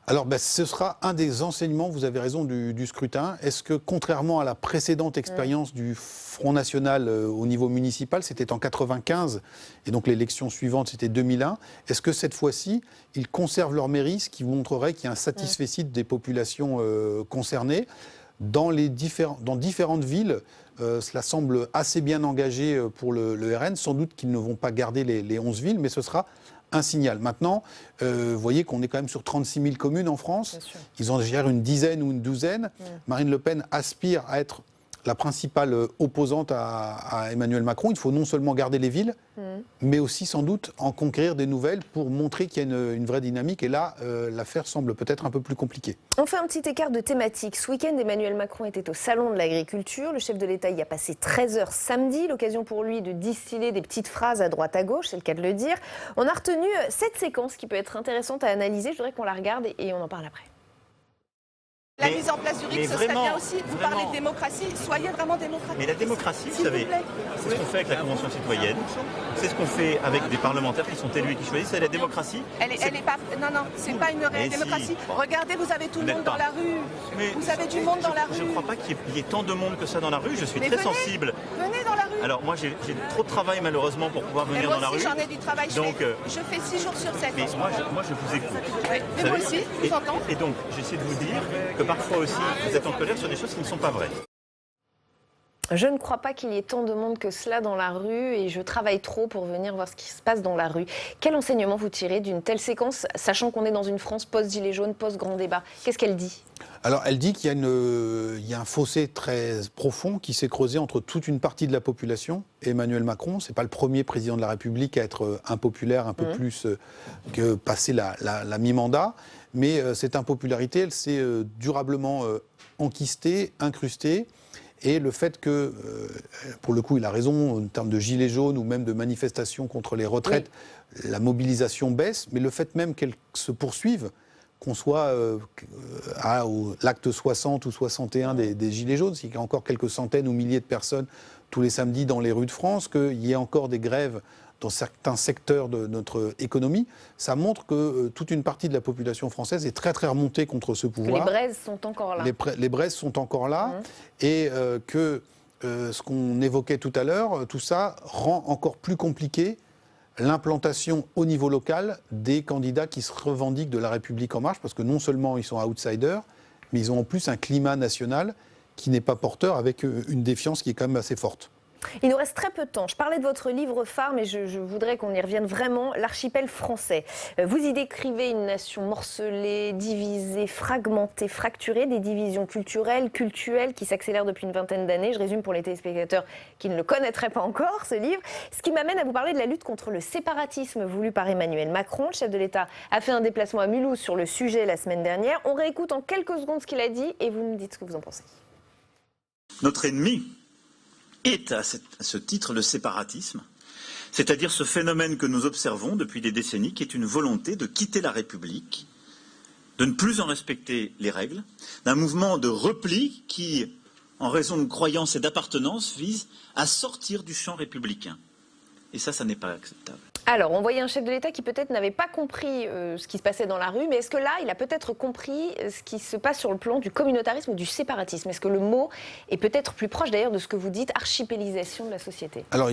Alors, ce sera un des enseignements, vous avez raison, du scrutin. Est-ce que, contrairement à la précédente expérience du Front National au niveau municipal, c'était en 1995, et donc l'élection suivante, c'était 2001, est-ce que cette fois-ci, ils conservent leur mairie, ce qui montrerait qu'il y a un satisfecit des populations concernées? dans différentes villes. Cela semble assez bien engagé pour le RN. Sans doute qu'ils ne vont pas garder les 11 villes, mais ce sera un signal. Maintenant, vous voyez qu'on est quand même sur 36 000 communes en France. Ils en gèrent une dizaine ou une douzaine. Marine Le Pen aspire à être la principale opposante à Emmanuel Macron. Il faut non seulement garder les villes, mais aussi sans doute en conquérir des nouvelles pour montrer qu'il y a une vraie dynamique. Et là, l'affaire semble peut-être un peu plus compliquée. On fait un petit écart de thématique. Ce week-end, Emmanuel Macron était au Salon de l'Agriculture. Le chef de l'État y a passé 13 heures samedi. L'occasion pour lui de distiller des petites phrases à droite à gauche, c'est le cas de le dire. On a retenu cette séquence qui peut être intéressante à analyser. Je voudrais qu'on la regarde et on en parle après. La mise en place du RIC, ce serait bien aussi. Vous parlez de démocratie, soyez vraiment démocratique. Mais la démocratie, vous savez, c'est ce qu'on fait avec la Convention citoyenne, c'est ce qu'on fait avec des parlementaires qui sont élus et qui choisissent, c'est la démocratie. Elle est pas. Non, c'est pas une réelle démocratie. Regardez, vous avez tout le monde dans la rue. Vous avez du monde dans la rue. Je ne crois pas qu'il y ait tant de monde que ça dans la rue, je suis très sensible. Venez dans la rue. Alors moi, j'ai trop de travail malheureusement pour pouvoir venir dans la rue. Moi aussi, j'en ai du travail. Donc, je fais 6 jours sur 7. Mais moi, je vous écoute. Mais moi aussi, je vous entends. Et donc, j'essaie de vous dire que parfois aussi, vous êtes en colère sur des choses qui ne sont pas vraies. Je ne crois pas qu'il y ait tant de monde que cela dans la rue et je travaille trop pour venir voir ce qui se passe dans la rue. Quel enseignement vous tirez d'une telle séquence, sachant qu'on est dans une France post-Gilets jaunes, post-grand débat? Qu'est-ce qu'elle dit? Alors, elle dit qu'il y a un fossé très profond qui s'est creusé entre toute une partie de la population et Emmanuel Macron. Ce n'est pas le premier président de la République à être impopulaire, un peu plus que passer la mi-mandat. Mais cette impopularité, elle s'est durablement enquistée, incrustée. Et le fait que, pour le coup, il a raison, en termes de gilets jaunes ou même de manifestations contre les retraites, la mobilisation baisse, mais le fait même qu'elle se poursuive, qu'on soit à l'acte 60 ou 61 des gilets jaunes, s'il y a encore quelques centaines ou milliers de personnes tous les samedis dans les rues de France, qu'il y ait encore des grèves dans certains secteurs de notre économie, ça montre que toute une partie de la population française est très très remontée contre ce pouvoir. Les braises sont encore là. Les braises sont encore là et que ce qu'on évoquait tout à l'heure, tout ça rend encore plus compliqué l'implantation au niveau local des candidats qui se revendiquent de la République En Marche, parce que non seulement ils sont outsiders, mais ils ont en plus un climat national qui n'est pas porteur, avec une défiance qui est quand même assez forte. Il nous reste très peu de temps. Je parlais de votre livre phare, mais je voudrais qu'on y revienne vraiment, L'archipel français. Vous y décrivez une nation morcelée, divisée, fragmentée, fracturée, des divisions culturelles, cultuelles qui s'accélèrent depuis une vingtaine d'années. Je résume pour les téléspectateurs qui ne le connaîtraient pas encore, ce livre. Ce qui m'amène à vous parler de la lutte contre le séparatisme voulu par Emmanuel Macron. Le chef de l'État a fait un déplacement à Mulhouse sur le sujet la semaine dernière. On réécoute en quelques secondes ce qu'il a dit et vous nous dites ce que vous en pensez. Notre ennemi est à ce titre le séparatisme, c'est-à-dire ce phénomène que nous observons depuis des décennies, qui est une volonté de quitter la République, de ne plus en respecter les règles, d'un mouvement de repli qui, en raison de croyances et d'appartenance, vise à sortir du champ républicain. Et ça n'est pas acceptable. Alors, on voyait un chef de l'État qui peut-être n'avait pas compris ce qui se passait dans la rue, mais est-ce que là, il a peut-être compris ce qui se passe sur le plan du communautarisme ou du séparatisme? Est-ce que le mot est peut-être plus proche d'ailleurs de ce que vous dites, archipélisation de la société? Alors,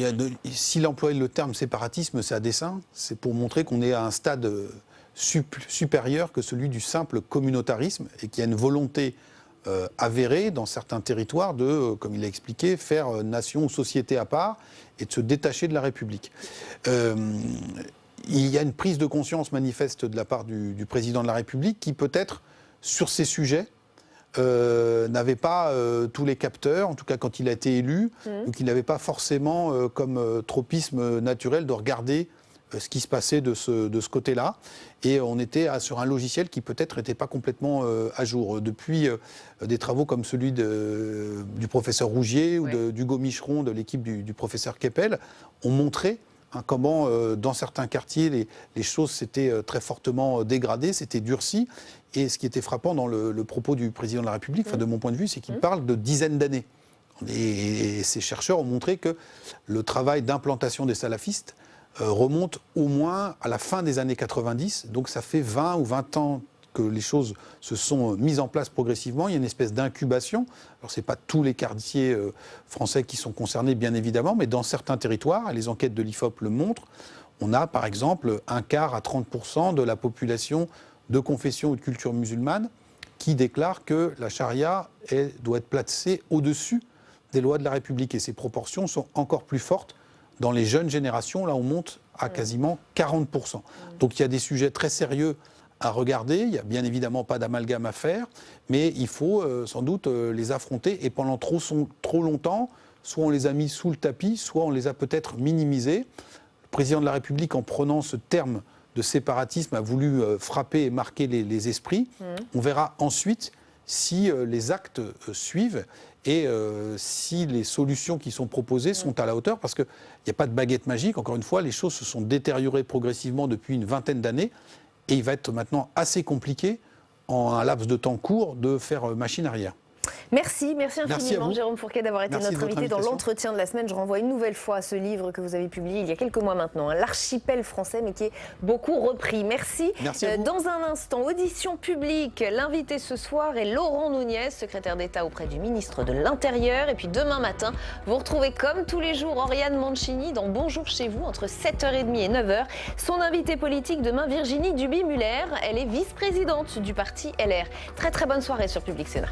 s'il emploie le terme séparatisme, c'est à dessein, c'est pour montrer qu'on est à un stade supérieur que celui du simple communautarisme et qu'il y a une volonté avérée dans certains territoires de, comme il l'a expliqué, faire nation ou société à part et de se détacher de la République. Il y a une prise de conscience manifeste de la part du président de la République qui peut-être, sur ces sujets, n'avait pas tous les capteurs, en tout cas quand il a été élu, ou qu'il n'avait pas forcément comme tropisme naturel de regarder ce qui se passait de ce côté-là. Et on était sur un logiciel qui peut-être n'était pas complètement à jour. Depuis des travaux comme celui du professeur Rougier ou d'Hugo Micheron, de l'équipe du professeur Keppel, ont montré comment dans certains quartiers les choses s'étaient très fortement dégradées, s'étaient durcies. Et ce qui était frappant dans le propos du président de la République, de mon point de vue, c'est qu'il parle de dizaines d'années. Et ces chercheurs ont montré que le travail d'implantation des salafistes remonte au moins à la fin des années 90. Donc ça fait 20 ou 20 ans que les choses se sont mises en place progressivement. Il y a une espèce d'incubation. Alors ce n'est pas tous les quartiers français qui sont concernés, bien évidemment, mais dans certains territoires, et les enquêtes de l'IFOP le montrent, on a par exemple un quart à 30% de la population de confession ou de culture musulmane qui déclare que la charia doit être placée au-dessus des lois de la République. Et ces proportions sont encore plus fortes dans les jeunes générations. Là, on monte à quasiment 40%. Donc il y a des sujets très sérieux à regarder. Il n'y a bien évidemment pas d'amalgame à faire, mais il faut sans doute les affronter. Et pendant trop longtemps, soit on les a mis sous le tapis, soit on les a peut-être minimisés. Le président de la République, en prenant ce terme de séparatisme, a voulu frapper et marquer les esprits. On verra ensuite si les actes suivent et si les solutions qui sont proposées sont à la hauteur, parce qu'il n'y a pas de baguette magique. Encore une fois, les choses se sont détériorées progressivement depuis une vingtaine d'années, et il va être maintenant assez compliqué, en un laps de temps court, de faire machine arrière. Merci infiniment Jérôme Fourquet d'avoir été notre invité dans l'entretien de la semaine. Je renvoie une nouvelle fois à ce livre que vous avez publié il y a quelques mois maintenant, L'archipel français, mais qui est beaucoup repris. Merci à vous. Dans un instant, audition publique. L'invité ce soir est Laurent Nunez, secrétaire d'État auprès du ministre de l'Intérieur. Et puis demain matin, vous retrouvez comme tous les jours Oriane Mancini dans Bonjour chez vous entre 7h30 et 9h. Son invité politique demain, Virginie Duby-Muller. Elle est vice-présidente du parti LR. Très bonne soirée sur Public Sénat.